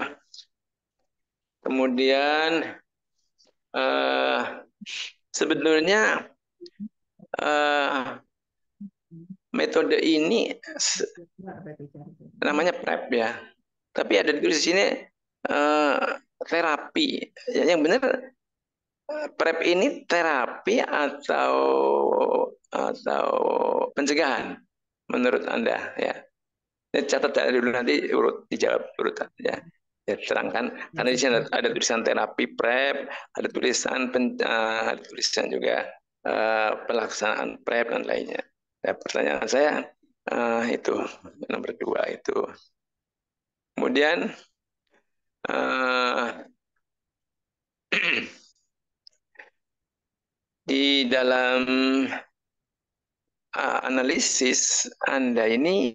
Kemudian sebetulnya metode ini namanya PrEP ya. Tapi ada di sini terapi. Yang benar PrEP ini terapi atau pencegahan menurut Anda ya. Catat dulu nanti urut dijawab urut ya. Ya, terangkan karena di sini ada tulisan terapi PrEP, ada tulisan juga pelaksanaan PrEP dan lainnya. Nah, pertanyaan saya itu nomor 2 itu. Kemudian di dalam analisis Anda ini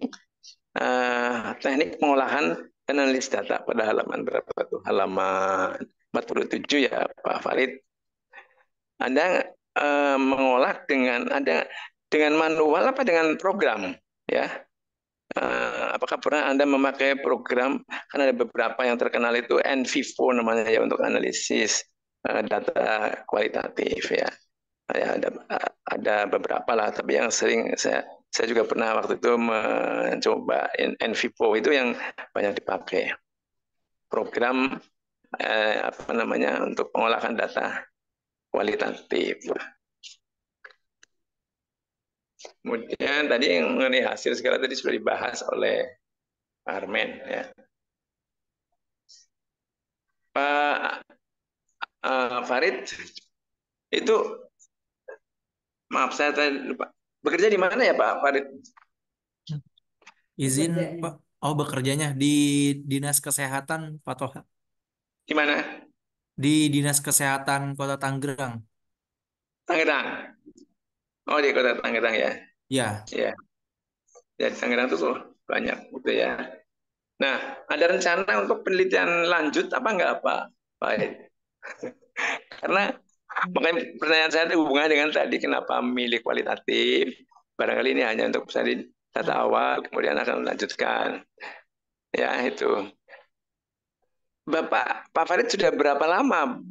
teknik pengolahan analis data pada halaman berapa tuh? Halaman 47 ya Pak Farid. Anda mengolah dengan manual apa dengan program, ya. Apakah pernah Anda memakai program? Kan ada beberapa yang terkenal itu NVivo namanya ya untuk analisis data kualitatif ya. Ya, ada beberapa lah, tapi yang sering saya juga pernah waktu itu mencoba NVivo itu yang banyak dipakai. Program apa namanya untuk pengolahan data kualitatif. Kemudian tadi yang mengenai hasil segala tadi sudah dibahas oleh Armen ya. Pak Farid itu maaf saya tadi lupa. Bekerja di mana ya Pak Farid? Izin Bekerjanya. Pak. Oh, bekerjanya di Dinas Kesehatan Pak Toha. Di mana? Di Dinas Kesehatan Kota Tangerang. Tangerang. Oh di kota Tangerang ya. Ya, Ya, ya di Tangerang tuh banyak gitu ya. Nah, ada rencana untuk penelitian lanjut apa enggak Pak Farid? Karena makanya pertanyaan saya itu hubungannya dengan tadi kenapa memilih kualitatif. Barangkali ini hanya untuk misalnya data awal, kemudian akan melanjutkan. Ya itu. Pak Farid sudah berapa lama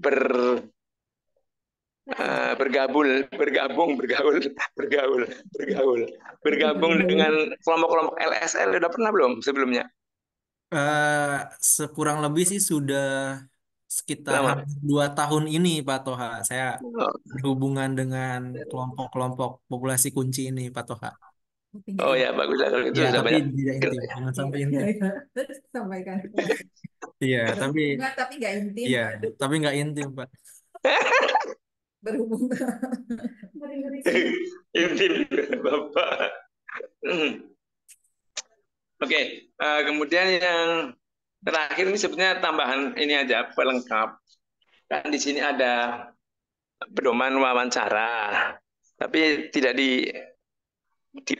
bergabung dengan kelompok-kelompok LSL sudah pernah belum sebelumnya? eh, sekurang lebih sih sudah sekitar Lama. hampir 2 tahun ini Pak Toha. Saya Oh, berhubungan dengan kelompok-kelompok populasi kunci ini Pak Toha. Tapi nggak oh ini. ya bagus lah kalau itu Ya, sudah tapi banyak. tidak intim, jangan sampai Iya, intim. iya. Terus sampaikan. Iya, Berhubungan tapi nggak intim. iya, tapi nggak intim Pak. Berhubungan. Ngeri-ngeri sih. Intim Bapak. Oke, kemudian yang terakhir ini sebenarnya tambahan ini aja pelengkap. Kan di sini ada pedoman wawancara, tapi tidak di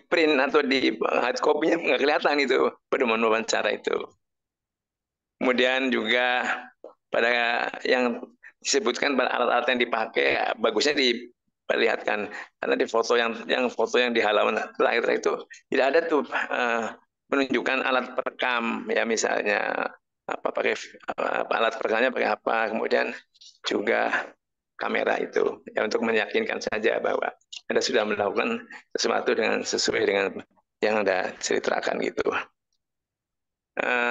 print atau di hard copy-nya nggak kelihatan itu pedoman wawancara itu. Kemudian juga pada yang disebutkan pada alat-alat yang dipakai bagusnya diperlihatkan karena di foto yang di halaman terakhir itu tidak ada tuh menunjukkan alat perekam ya misalnya apa pakai alat perekamnya pakai apa kemudian juga kamera itu ya untuk meyakinkan saja bahwa Anda sudah melakukan sesuatu dengan sesuai dengan yang Anda ceritakan gitu.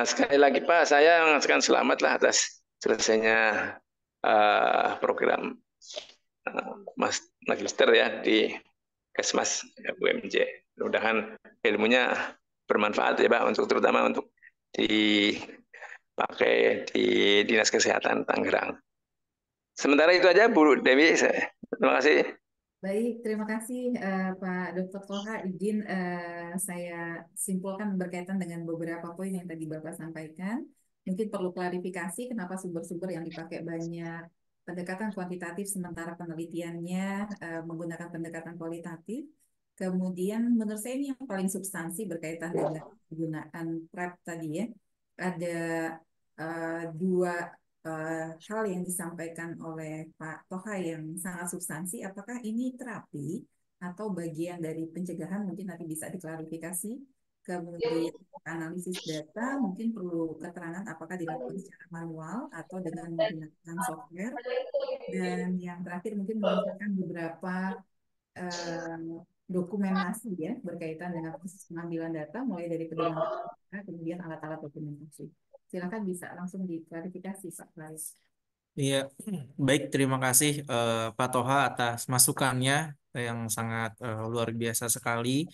Sekali lagi Pak, saya mengucapkan selamat lah atas selesainya program Mas Magister ya di Kesmas UMJ. Mudah-mudahan ilmunya bermanfaat ya Pak untuk terutama untuk dipakai di Dinas Kesehatan Tangerang. Sementara itu aja Bu Dewi, terima kasih. Baik, terima kasih Pak Dr. Toha. Izin saya simpulkan berkaitan dengan beberapa poin yang tadi Bapak sampaikan. Mungkin perlu klarifikasi kenapa sumber-sumber yang dipakai banyak pendekatan kuantitatif sementara penelitiannya menggunakan pendekatan kualitatif. Kemudian menurut saya ini yang paling substansi berkaitan dengan penggunaan PrEP tadi ya. Ada dua hal yang disampaikan oleh Pak Toha yang sangat substansi, apakah ini terapi atau bagian dari pencegahan mungkin nanti bisa diklarifikasi. Kemudian analisis data mungkin perlu keterangan apakah dilakukan secara manual atau dengan menggunakan software. Dan yang terakhir mungkin menunjukkan beberapa eh, dokumentasi ya berkaitan dengan proses pengambilan data mulai dari pedoman data kemudian alat-alat dokumentasi. Silakan bisa langsung diklarifikasi Pak Faris. Iya, baik terima kasih Pak Toha atas masukannya yang sangat luar biasa sekali.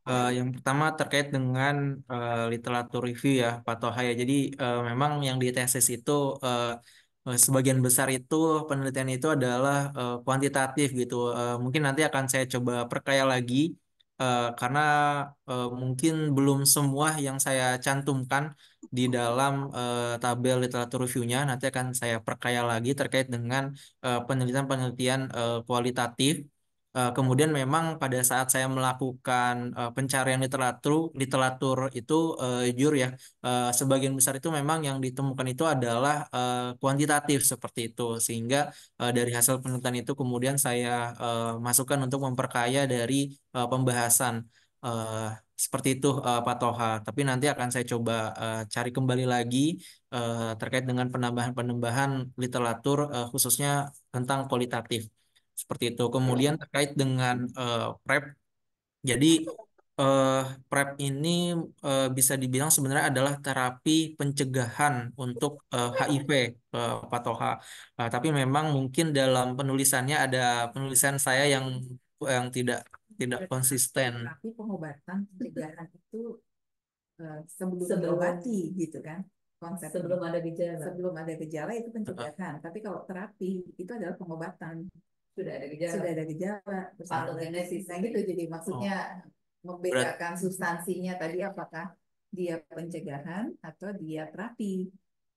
Yang pertama terkait dengan literatur review ya Pak Toha ya. Jadi memang yang di tesis itu sebagian besar itu penelitian itu adalah kuantitatif gitu. Mungkin nanti akan saya coba perkaya lagi karena mungkin belum semua yang saya cantumkan di dalam tabel literatur reviewnya nanti akan saya perkaya lagi terkait dengan penelitian-penelitian kualitatif Kemudian memang pada saat saya melakukan pencarian literatur itu jujur ya, sebagian besar itu memang yang ditemukan itu adalah kuantitatif seperti itu, sehingga dari hasil penelitian itu kemudian saya masukkan untuk memperkaya dari pembahasan eh, seperti itu, Pak Toha. Tapi nanti akan saya coba cari kembali lagi terkait dengan penambahan-penambahan literatur khususnya tentang kualitatif. Seperti itu. Kemudian terkait dengan PrEP, jadi eh, PrEP ini bisa dibilang sebenarnya adalah terapi pencegahan untuk HIV, Pak Toha. Tapi memang mungkin dalam penulisannya ada penulisan saya yang tidak konsisten. Tapi pengobatan pencegahan itu sebelum diobati gitu kan, konsep Sebelum ada gejala. sebelum ada gejala itu pencegahan, tapi kalau terapi itu adalah pengobatan Sudah ada gejala. sudah ada gejala Patogenesis. nah gitu. Jadi maksudnya membedakan substansinya tadi, apakah dia pencegahan atau dia terapi.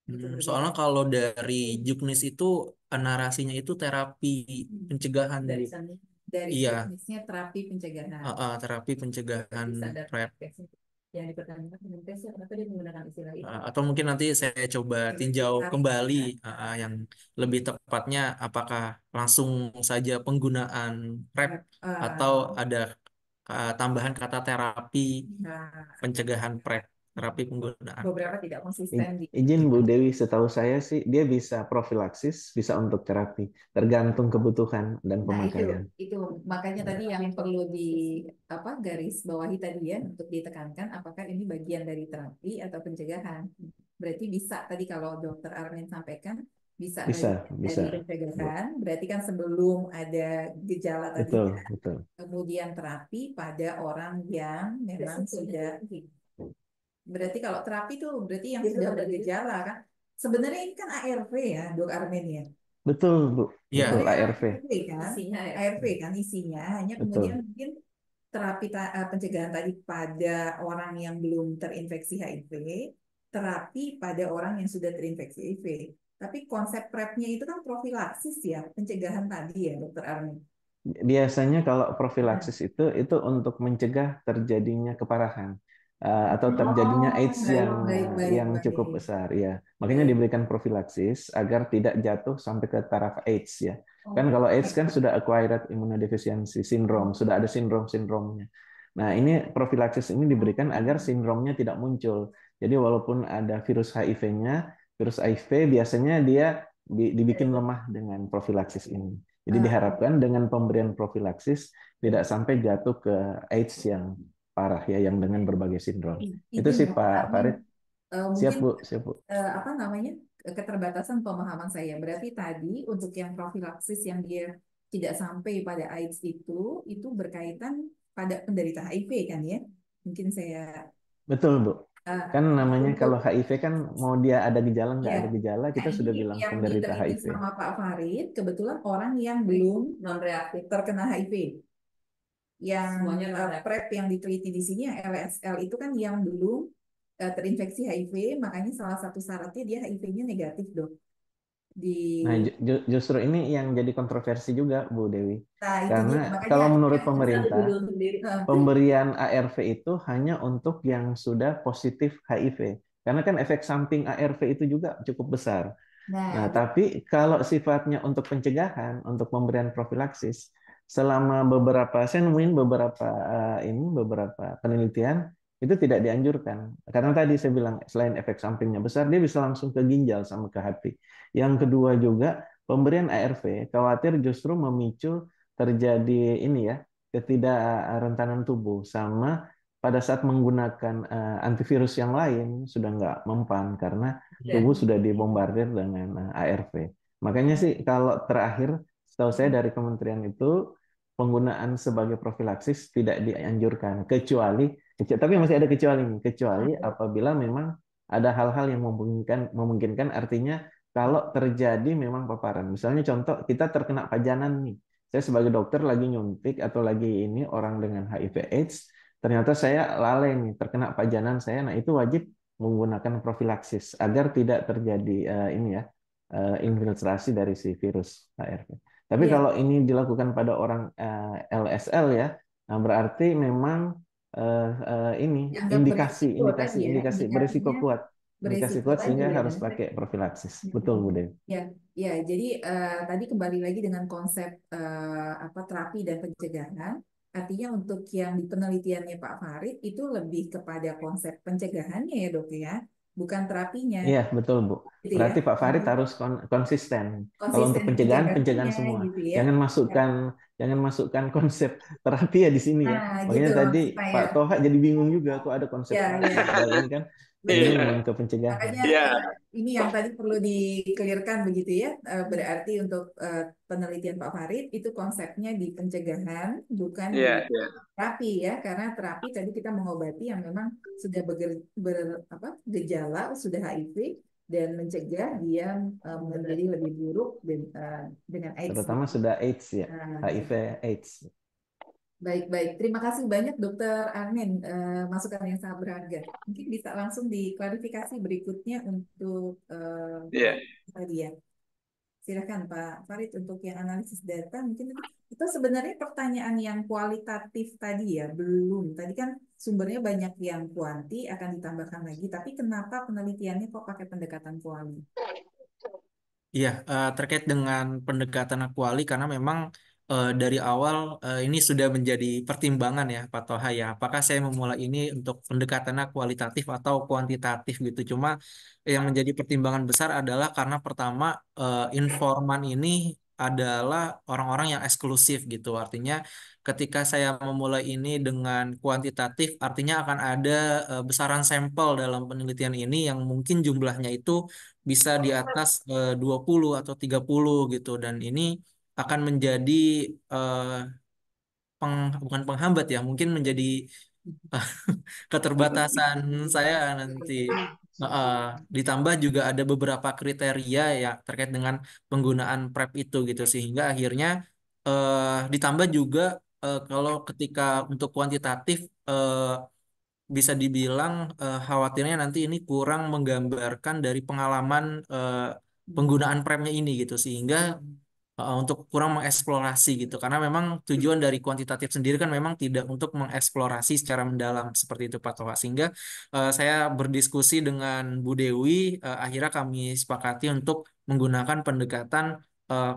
Itu berbeda. Soalnya kalau dari Juknis itu narasinya itu terapi pencegahan Dari Bu. sana. Dari Iya. jenisnya terapi pencegahan. Terapi pencegahan Sadar PrEP. yang dipertanyakan Kemenkes ya, kenapa dia menggunakan istilah itu? Atau mungkin nanti saya coba tinjau kembali yang lebih tepatnya apakah langsung saja penggunaan PrEP atau ada tambahan kata terapi pencegahan PrEP, terapi penggunaan. Beberapa tidak konsisten di Izin Bu Dewi, setahu saya sih dia bisa profilaksis, bisa untuk terapi, tergantung kebutuhan dan Nah, pemakaian. itu makanya tadi yang perlu di garis bawahi tadi ya, untuk ditekankan apakah ini bagian dari terapi atau pencegahan. Berarti bisa tadi kalau Dokter Armin sampaikan bisa Bisa. dari pencegahan, berarti kan sebelum ada gejala tadi Betul, ya. betul. Kemudian terapi pada orang yang memang sudah, berarti kalau terapi itu berarti yang sudah bergejala kan. Sebenarnya ini kan ARV ya, Dok Armin ya. Betul, Bu. Iya. Betul, ARV. Kan? Isinya ya. ARV kan isinya, hanya Betul. kemudian mungkin terapi pencegahan tadi pada orang yang belum terinfeksi HIV, terapi pada orang yang sudah terinfeksi HIV. Tapi konsep PrEP-nya itu kan profilaksis ya, pencegahan tadi ya, Dokter Armin. Biasanya kalau profilaksis itu untuk mencegah terjadinya keparahan atau terjadinya AIDS yang cukup besar ya. Makanya diberikan profilaksis agar tidak jatuh sampai ke taraf AIDS ya. Kan kalau AIDS kan sudah acquired immunodeficiency syndrome, sudah ada sindromnya. Nah, ini profilaksis ini diberikan agar sindromnya tidak muncul. Jadi walaupun ada virus HIV-nya, virus HIV biasanya dia dibikin lemah dengan profilaksis ini. Jadi diharapkan dengan pemberian profilaksis tidak sampai jatuh ke AIDS yang parah ya, yang dengan berbagai sindrom. Itu sih Pak Farid. Siap Bu, siap Bu. Keterbatasan pemahaman saya. Berarti tadi untuk yang profilaksis yang dia tidak sampai pada AIDS itu berkaitan pada penderita HIV kan ya? Mungkin saya Betul Bu. Kan namanya kalau HIV kan mau dia ada gejala nggak Ya. ada gejala, kita Nah, sudah ini bilang yang penderita diteliti HIV. sama Pak Farid, kebetulan orang yang belum Non reaktif. terkena HIV. Yang Semuanya non-reaktif. PrEP yang diteliti di sini yang LSL itu kan yang belum terinfeksi HIV, makanya salah satu syaratnya dia HIV-nya negatif, Dok. Nah, justru ini yang jadi kontroversi juga Bu Dewi. Nah, itu Karena dia. Makanya kalau menurut yang- pemerintah, Judul sendiri. pemberian ARV itu hanya untuk yang sudah positif HIV. Karena kan efek samping ARV itu juga cukup besar. Nah, tapi kalau sifatnya untuk pencegahan, untuk pemberian profilaksis, selama saya nemuin beberapa penelitian itu tidak dianjurkan. Karena tadi saya bilang selain efek sampingnya besar, dia bisa langsung ke ginjal sama ke hati. Yang kedua juga pemberian ARV khawatir justru memicu terjadi ketidakrentanan tubuh, sama pada saat menggunakan antivirus yang lain sudah nggak mempan karena tubuh sudah dibombardir dengan ARV. Makanya sih kalau terakhir setahu saya dari kementerian itu penggunaan sebagai profilaksis tidak dianjurkan tapi masih ada kecuali apabila memang ada hal-hal yang memungkinkan artinya kalau terjadi memang paparan. Misalnya contoh kita terkena pajanan nih. Saya sebagai dokter lagi nyuntik atau lagi ini orang dengan HIV AIDS, ternyata saya lalai nih terkena pajanan saya. Nah, itu wajib menggunakan profilaksis agar tidak terjadi infiltrasi dari si virus HIV. Tapi Iya, kalau ini dilakukan pada orang LSL ya, nah berarti memang ini dianggap indikasi, berisiko indikasi, tadi ya, indikasi berisiko indikasinya kuat, indikasi berisiko kuat tadi sehingga ya, harus dan pakai profilaksis. Betul, mm-mm. Bu Dewi. Ya, ya. Jadi tadi kembali lagi dengan konsep apa terapi dan pencegahan. Artinya untuk yang di penelitiannya Pak Farid itu lebih kepada konsep pencegahannya ya dok ya, bukan terapinya, Iya, betul, Bu. gitu ya. Berarti Pak Farid Untuk harus konsisten. Kalau untuk konsisten pencegahan, pencegahan pencegahannya semua. gitu ya. Jangan Ya. masukkan, jangan masukkan konsep terapi ya di sini ya. Nah, gitu Makanya tadi maksud saya. Pak Toha jadi bingung juga kok ada konsep Ya, terapi. ya. Padahal ini kan Betul. ini Iya, memang ke pencegahan. Makanya iya, ini yang tadi perlu dikelirkan begitu ya. Berarti untuk penelitian Pak Farid itu konsepnya di pencegahan, bukan di iya, iya. terapi ya. Karena terapi tadi kita mengobati yang memang sudah gejala, sudah HIV dan mencegah dia menjadi lebih buruk dengan AIDS. Terutama sudah AIDS ya, Nah, HIV AIDS. baik. Terima kasih banyak Dokter Armin, masukan yang sangat berharga. Mungkin bisa langsung diklarifikasi berikutnya untuk Iya. tadi ya. Silakan Pak Farid untuk yang analisis data. Mungkin itu sebenarnya pertanyaan yang kualitatif tadi ya, belum. Tadi kan sumbernya banyak yang kuanti akan ditambahkan lagi. Tapi kenapa penelitiannya kok pakai pendekatan kuali? Iya, terkait dengan pendekatan akuali karena memang dari awal ini sudah menjadi pertimbangan ya Pak Toha ya. Apakah saya memulai ini untuk pendekatannya kualitatif atau kuantitatif gitu. Cuma yang menjadi pertimbangan besar adalah karena pertama informan ini adalah orang-orang yang eksklusif gitu. Artinya ketika saya memulai ini dengan kuantitatif, artinya akan ada besaran sampel dalam penelitian ini yang mungkin jumlahnya itu bisa di atas 20 atau 30 gitu dan ini akan menjadi eh, bukan penghambat ya mungkin menjadi keterbatasan saya nanti. Eh, Ditambah juga ada beberapa kriteria ya terkait dengan penggunaan PrEP itu gitu sehingga akhirnya ditambah juga kalau ketika untuk kuantitatif bisa dibilang khawatirnya nanti ini kurang menggambarkan dari pengalaman penggunaan premnya ini gitu sehingga untuk kurang mengeksplorasi gitu karena memang tujuan dari kuantitatif sendiri kan memang tidak untuk mengeksplorasi secara mendalam seperti itu Pak Toha sehingga saya berdiskusi dengan Bu Dewi akhirnya kami sepakati untuk menggunakan pendekatan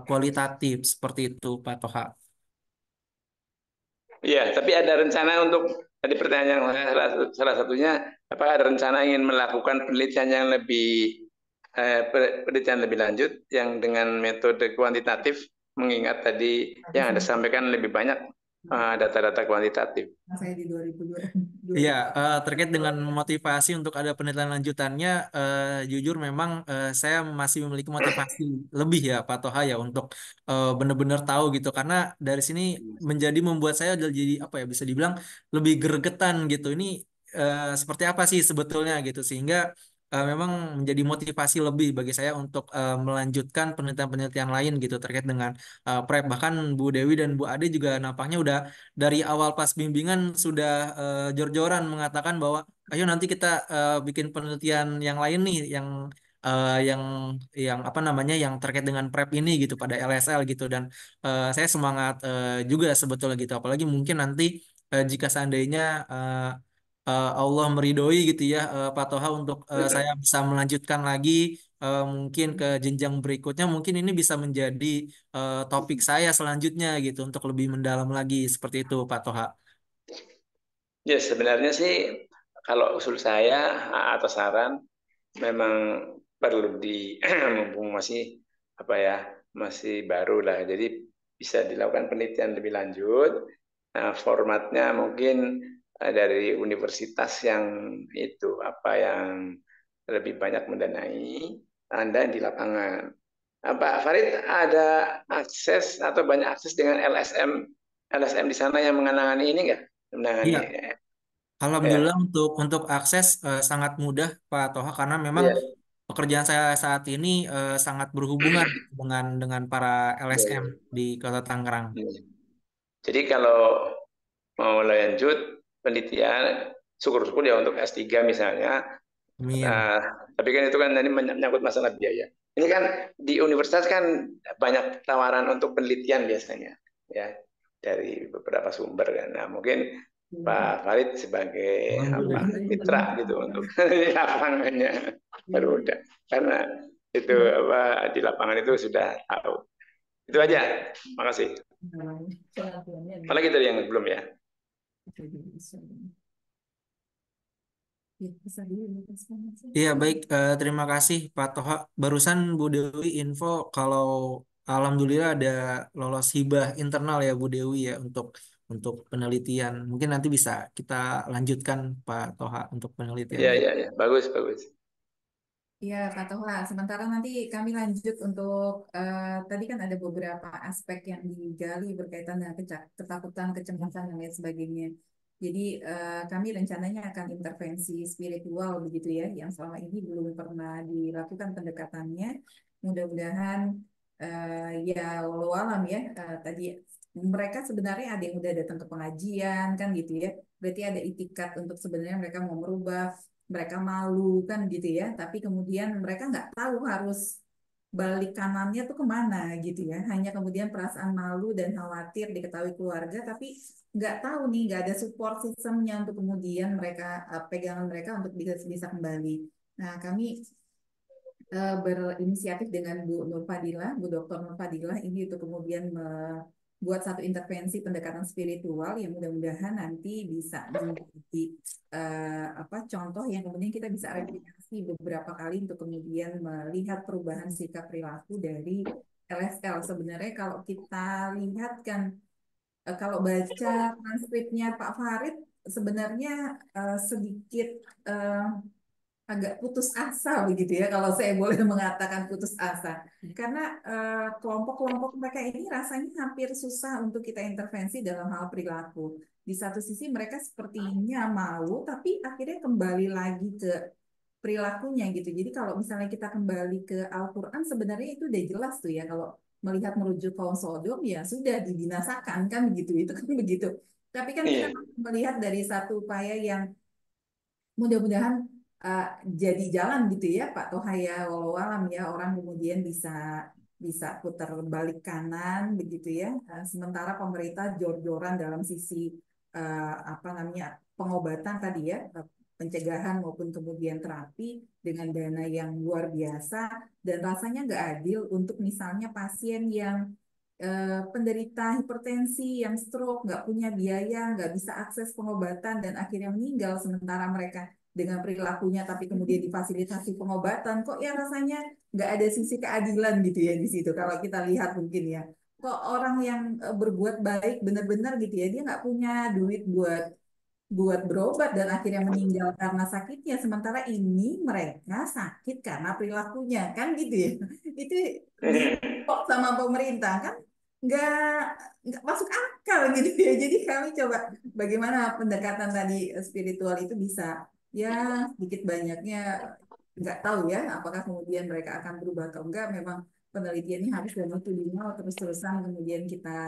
kualitatif seperti itu Pak Toha. Iya, tapi ada rencana untuk tadi pertanyaan yang salah satunya apakah ada rencana ingin melakukan penelitian yang lebih penelitian lebih lanjut yang dengan metode kuantitatif mengingat tadi yang Anda sampaikan lebih banyak data-data kuantitatif. Saya di 2002. Iya, terkait dengan motivasi untuk ada penelitian lanjutannya, jujur memang saya masih memiliki motivasi lebih ya Pak Toha ya untuk benar-benar tahu gitu karena dari sini menjadi membuat saya jadi apa ya bisa dibilang lebih gregetan gitu. Ini seperti apa sih sebetulnya gitu sehingga memang menjadi motivasi lebih bagi saya untuk melanjutkan penelitian-penelitian lain gitu terkait dengan PrEP. Bahkan Bu Dewi dan Bu Ade juga nampaknya udah dari awal pas bimbingan sudah jor-joran mengatakan bahwa ayo nanti kita bikin penelitian yang lain nih yang apa namanya yang terkait dengan PrEP ini gitu pada LSL gitu dan saya semangat juga sebetulnya gitu apalagi mungkin nanti jika seandainya Allah meridhoi gitu ya Pak Toha untuk saya bisa melanjutkan lagi mungkin ke jenjang berikutnya mungkin ini bisa menjadi topik saya selanjutnya gitu untuk lebih mendalam lagi seperti itu Pak Toha. Ya sebenarnya sih kalau usul saya atau saran memang perlu di mumpung masih apa ya masih baru lah jadi bisa dilakukan penelitian lebih lanjut. Nah, formatnya mungkin dari universitas yang itu apa yang lebih banyak mendanai Anda di lapangan. Pak Farid ada akses atau banyak akses dengan LSM di sana yang mengenangani ini enggak? Menangani Iya, ya. Alhamdulillah untuk akses sangat mudah Pak Toha karena memang Iya. pekerjaan saya saat ini sangat berhubungan dengan para Iya, LSM iya. di Kota Tangerang. Iya. Jadi kalau mau lanjut penelitian, syukur-syukur ya untuk S3 misalnya. Amin. Nah, tapi kan itu kan tadi menyangkut masalah biaya. Ini kan di universitas kan banyak tawaran untuk penelitian biasanya, ya dari beberapa sumber kan. Nah, mungkin Pak Farid sebagai mitra gitu untuk di lapangannya baru udah, karena itu di lapangan itu sudah tahu. Itu aja. Makasih. Apalagi tadi yang belum ya? Iya baik, terima kasih Pak Toha. Barusan Bu Dewi info kalau alhamdulillah ada lolos hibah internal ya Bu Dewi ya untuk penelitian. Mungkin nanti bisa kita lanjutkan Pak Toha untuk Iya, penelitiannya. iya, iya. Bagus, bagus. Iya, Pak Toha. Sementara nanti kami lanjut untuk tadi kan ada beberapa aspek yang digali berkaitan dengan ketakutan, kecemasan dan lain sebagainya. Jadi kami rencananya akan intervensi spiritual begitu ya, yang selama ini belum pernah dilakukan pendekatannya. Mudah-mudahan ya walau alam ya tadi mereka sebenarnya ada yang udah datang ke pengajian kan gitu ya. Berarti ada itikat untuk sebenarnya mereka mau merubah, mereka malu kan gitu ya, tapi kemudian mereka nggak tahu harus balik kanannya tuh kemana gitu ya, hanya kemudian perasaan malu dan khawatir diketahui keluarga, tapi nggak tahu nih, nggak ada support sistemnya untuk kemudian mereka pegangan mereka untuk bisa kembali. Nah, kami berinisiatif dengan Bu Nur Fadila, Bu Dr. Nur Fadila ini untuk kemudian membuat satu intervensi pendekatan spiritual yang mudah-mudahan nanti bisa menjadi contoh yang kemudian kita bisa replikasi beberapa kali untuk kemudian melihat perubahan sikap perilaku dari LSL. Sebenarnya kalau kita lihat kan kalau baca transkripnya Pak Farid sebenarnya sedikit agak putus asa begitu ya kalau saya boleh mengatakan putus asa karena kelompok-kelompok mereka ini rasanya hampir susah untuk kita intervensi dalam hal perilaku. Di satu sisi mereka sepertinya mau tapi akhirnya kembali lagi ke perilakunya gitu. Jadi kalau misalnya kita kembali ke Al-Quran sebenarnya itu udah jelas tuh ya kalau melihat merujuk kaum Sodom ya sudah dibinasakan kan begitu, itu kan begitu. Tapi kan kita Iya. melihat dari satu upaya yang mudah-mudahan jadi jalan gitu ya Pak Toha ya, walau alam ya orang kemudian bisa bisa putar balik kanan begitu ya. Sementara pemerintah jor-joran dalam sisi apa namanya pengobatan tadi ya, pencegahan maupun kemudian terapi dengan dana yang luar biasa dan rasanya nggak adil untuk misalnya pasien yang penderita hipertensi, yang stroke, nggak punya biaya, nggak bisa akses pengobatan dan akhirnya meninggal sementara mereka dengan perilakunya tapi kemudian difasilitasi pengobatan, kok ya rasanya nggak ada sisi keadilan gitu ya di situ kalau kita lihat mungkin ya. Kok orang yang berbuat baik benar-benar gitu ya, dia nggak punya duit buat buat berobat dan akhirnya meninggal karena sakitnya, sementara ini mereka sakit karena perilakunya kan gitu ya. Itu di kok sama pemerintah kan nggak nggak masuk akal gitu ya. Jadi kami coba bagaimana pendekatan tadi spiritual itu bisa ya sedikit banyaknya nggak tahu ya apakah kemudian mereka akan berubah atau enggak. Memang penelitiannya harus longitudinal terus-terusan kemudian kita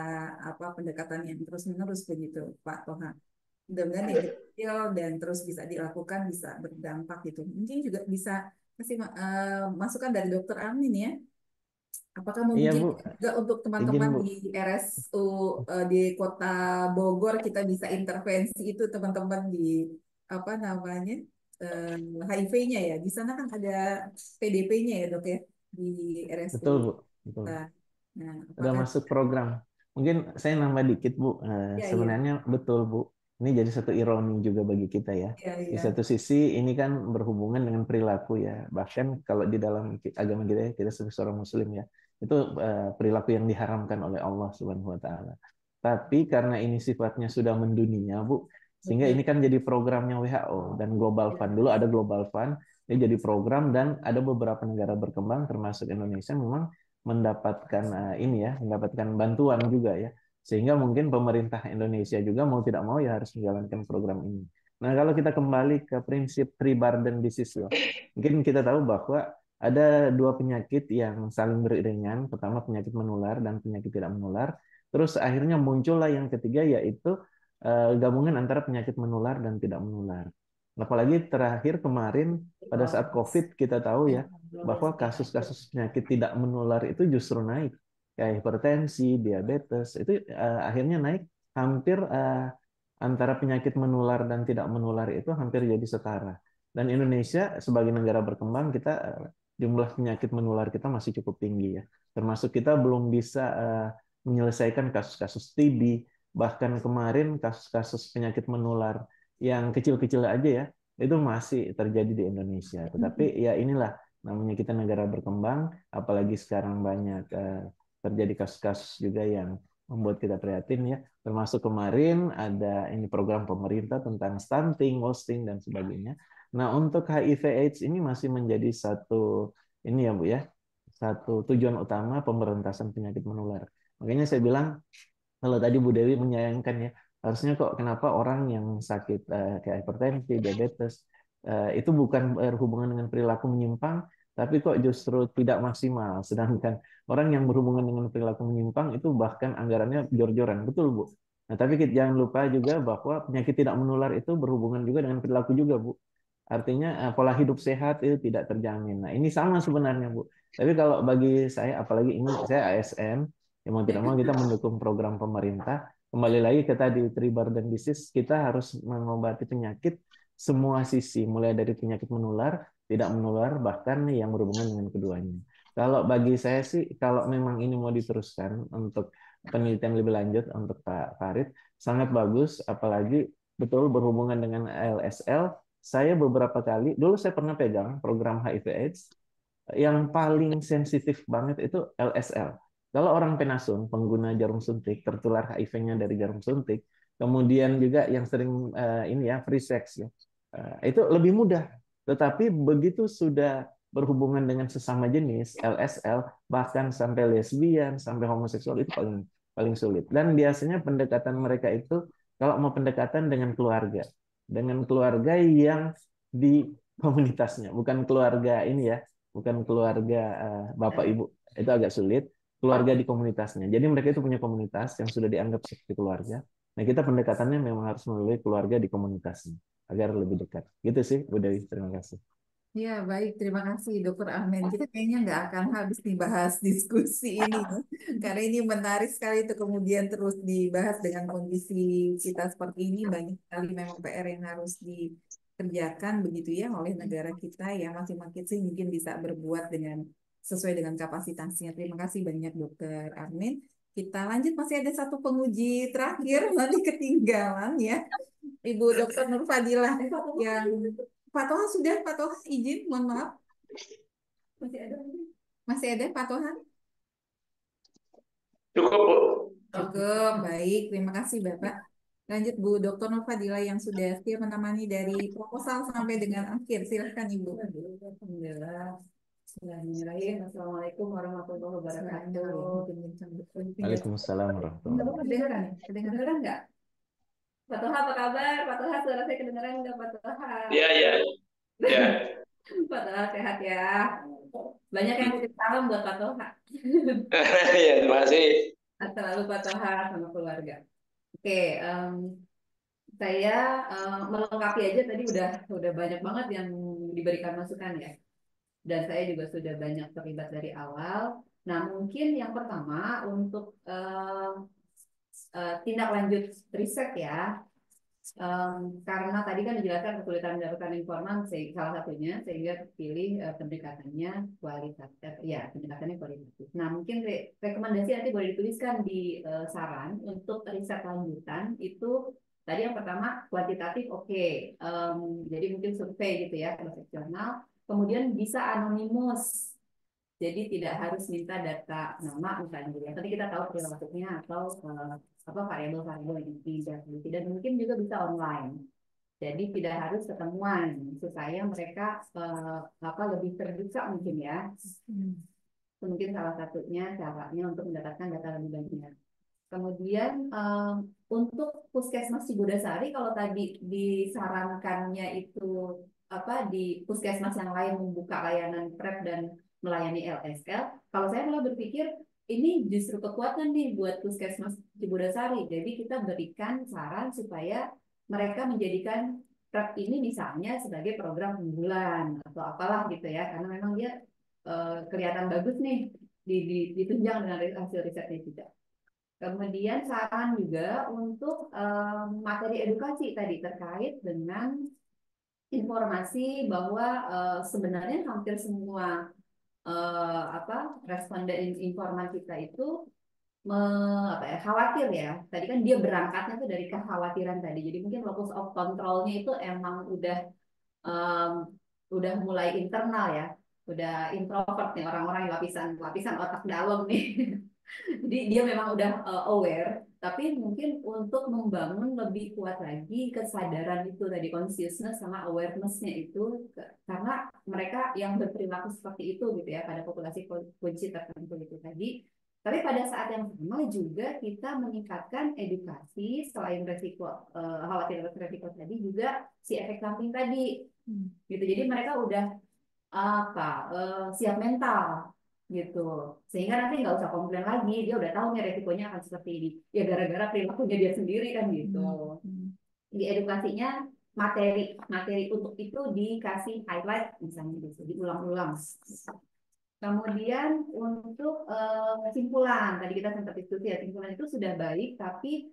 pendekatan yang terus-menerus begitu Pak Toha. Mudah-mudahan yang kecil dan terus bisa dilakukan bisa berdampak gitu. Mungkin juga bisa kasih masukan dari Dokter Amin ya. Apakah Iya mungkin Bu, juga untuk izin teman-teman Bu. di RSU di Kota Bogor kita bisa intervensi itu teman-teman di apa namanya HIV-nya ya. Di sana kan ada PDP-nya ya dok ya di RSU. Betul Bu, betul. Nah, Udah apakah masuk program. Mungkin saya nambah dikit Bu. ya iya Sebenarnya betul Bu. Ini jadi satu ironi juga bagi kita ya. iya Di iya. satu sisi ini kan berhubungan dengan perilaku ya. Bahkan kalau di dalam agama kita ya, kita sebagai seorang Muslim ya, itu perilaku yang diharamkan oleh Allah Subhanahu Wa Taala. Tapi karena ini sifatnya sudah mendunia Bu, sehingga Betul. ini kan jadi programnya WHO dan Global Fund. Dulu ada Global Fund, ini jadi program dan ada beberapa negara berkembang termasuk Indonesia memang mendapatkan mendapatkan bantuan juga ya, sehingga mungkin pemerintah Indonesia juga mau tidak mau ya harus menjalankan program ini. Nah, kalau kita kembali ke prinsip three burden disease loh, mungkin kita tahu bahwa ada dua penyakit yang saling beriringan. Pertama penyakit menular dan penyakit tidak menular. Terus akhirnya muncullah yang ketiga yaitu gabungan antara penyakit menular dan tidak menular. Apalagi terakhir kemarin pada saat COVID kita tahu ya bahwa kasus-kasus penyakit tidak menular itu justru naik. Kayak hipertensi, diabetes, itu akhirnya naik hampir antara penyakit menular dan tidak menular itu hampir jadi setara. Dan Indonesia sebagai negara berkembang, kita jumlah penyakit menular kita masih cukup tinggi ya. Termasuk kita belum bisa menyelesaikan kasus-kasus TB, bahkan kemarin kasus-kasus penyakit menular yang kecil-kecil aja ya, itu masih terjadi di Indonesia. Tetapi ya inilah namanya kita negara berkembang, apalagi sekarang banyak terjadi kasus-kasus juga yang membuat kita prihatin ya. Termasuk kemarin ada ini program pemerintah tentang stunting, wasting dan sebagainya. Nah, untuk HIV/AIDS ini masih menjadi satu ini ya Bu ya, satu tujuan utama pemberantasan penyakit menular. Makanya saya bilang kalau tadi Bu Dewi menyayangkan ya, harusnya kok kenapa orang yang sakit kayak hipertensi, diabetes itu bukan berhubungan dengan perilaku menyimpang, tapi kok justru tidak maksimal. Sedangkan orang yang berhubungan dengan perilaku menyimpang itu bahkan anggarannya jor-joran, betul Bu. Nah, tapi jangan lupa juga bahwa penyakit tidak menular itu berhubungan juga dengan perilaku juga Bu. Artinya pola hidup sehat itu tidak terjamin. Nah, ini sama sebenarnya Bu. Tapi kalau bagi saya, apalagi ini saya ASN, ya mau tidak mau kita mendukung program pemerintah. Kembali lagi ke tadi tree burden disease, kita harus mengobati penyakit semua sisi, mulai dari penyakit menular, tidak menular, bahkan yang berhubungan dengan keduanya. Kalau bagi saya sih, kalau memang ini mau diteruskan untuk penelitian lebih lanjut untuk Pak Farid, sangat bagus, apalagi betul berhubungan dengan LSL. Saya beberapa kali, dulu saya pernah pegang program HIV/AIDS, yang paling sensitif banget itu LSL. Kalau orang penasun, pengguna jarum suntik, tertular HIV-nya dari jarum suntik, kemudian juga yang sering ini ya free sex ya, itu lebih mudah. Tetapi begitu sudah berhubungan dengan sesama jenis, LSL, bahkan sampai lesbian, sampai homoseksual itu paling paling sulit. Dan biasanya pendekatan mereka itu kalau mau pendekatan dengan keluarga yang di komunitasnya, bukan keluarga ini ya, bukan keluarga bapak ibu, itu agak sulit. Keluarga di komunitasnya. Jadi mereka itu punya komunitas yang sudah dianggap seperti keluarga. Nah, kita pendekatannya memang harus melalui keluarga di komunitasnya agar lebih dekat. Gitu sih, Bu Dewi. Terima kasih. Ya, baik. Terima kasih, Dokter Amin. Kita kayaknya nggak akan habis dibahas diskusi ini, ya. Karena ini menarik sekali itu kemudian terus dibahas dengan kondisi kita seperti ini. Banyak sekali memang PR yang harus dikerjakan begitu ya oleh negara kita yang masing-masing sih mungkin bisa berbuat dengan sesuai dengan kapasitasnya. Terima kasih banyak, Dokter Amin. Kita lanjut, masih ada satu penguji terakhir, nanti ketinggalan ya. Ibu Dokter Nur Fadilah yang Pak Toha sudah, Pak Toha izin, mohon maaf. Masih ada mungkin? Masih ada Pak Toha? Cukup, Bu. Oke, baik. Terima kasih Bapak. Lanjut Bu Dr. Nur Fadilah yang sudah setia menemani dari proposal sampai dengan akhir. Silahkan Ibu. Alhamdulillah. Bismillahirrahmanirrahim. Assalamualaikum warahmatullahi wabarakatuh. Waalaikumsalam warahmatullahi wabarakatuh. Kedengaran? Kedengaran nggak? Pak Toha apa kabar? Pak Toha, suara saya kedengaran nggak Pak Toha? Iya, iya. Ya. Pak Toha sehat ya. Banyak yang titip salam buat Pak Toha. Ya, terima kasih. Selalu Pak Toha sama keluarga. Oke, saya melengkapi aja tadi udah banyak banget yang diberikan masukan ya. Dan saya juga sudah banyak terlibat dari awal. Nah, mungkin yang pertama untuk tindak lanjut riset ya. Karena tadi kan dijelaskan kesulitan mendapatkan informasi salah satunya sehingga pilih pendekatannya kualitatif ya, pendekatannya kualitatif. Nah, mungkin rekomendasi nanti boleh dituliskan di saran untuk riset lanjutan itu tadi yang pertama kuantitatif oke. Jadi mungkin survei gitu ya, transaksional, kemudian bisa anonimus. Jadi tidak harus minta data nama misalnya gitu ya. Tadi kita tahu perilakunya atau apa variabel-variabel yang tidak dan mungkin juga bisa online. Jadi tidak harus ketemuan supaya mereka lebih terbuka mungkin ya. Mungkin salah satunya caranya untuk mendapatkan data lebih banyak. Kemudian untuk Puskesmas Cibodasari kalau tadi disarankannya itu di puskesmas yang lain membuka layanan PrEP dan melayani LSL, kalau saya malah berpikir ini justru kekuatan nih buat Puskesmas Cibodasari. Jadi kita berikan saran supaya mereka menjadikan PrEP ini misalnya sebagai program unggulan atau apalah gitu ya, karena memang dia kelihatan bagus nih ditunjang dengan hasil risetnya juga. Kemudian saran juga untuk materi edukasi tadi terkait dengan informasi bahwa sebenarnya hampir semua responden informan kita itu khawatir ya. Tadi kan dia berangkatnya tuh dari kekhawatiran tadi. Jadi mungkin locus of control-nya itu emang um, udah mulai internal ya. Udah introvert nih orang-orang yang lapisan otak dalam nih. Jadi dia memang udah aware, tapi mungkin untuk membangun lebih kuat lagi kesadaran itu tadi, consciousness sama awareness-nya itu, karena mereka yang berperilaku seperti itu gitu ya pada populasi kunci tertentu itu tadi. Tapi pada saat yang sama juga kita meningkatkan edukasi selain resiko khawatir resiko tadi juga si efek samping tadi gitu. Jadi mereka udah siap mental gitu, sehingga nanti nggak usah komplain lagi, dia udah tahu nih resikonya akan seperti ini ya, gara-gara perilakunya dia sendiri kan gitu. Di edukasinya materi untuk itu dikasih highlight misalnya gitu, diulang-ulang. Kemudian untuk kesimpulan, tadi kita sempat diskusi ya, simpulan itu sudah baik, tapi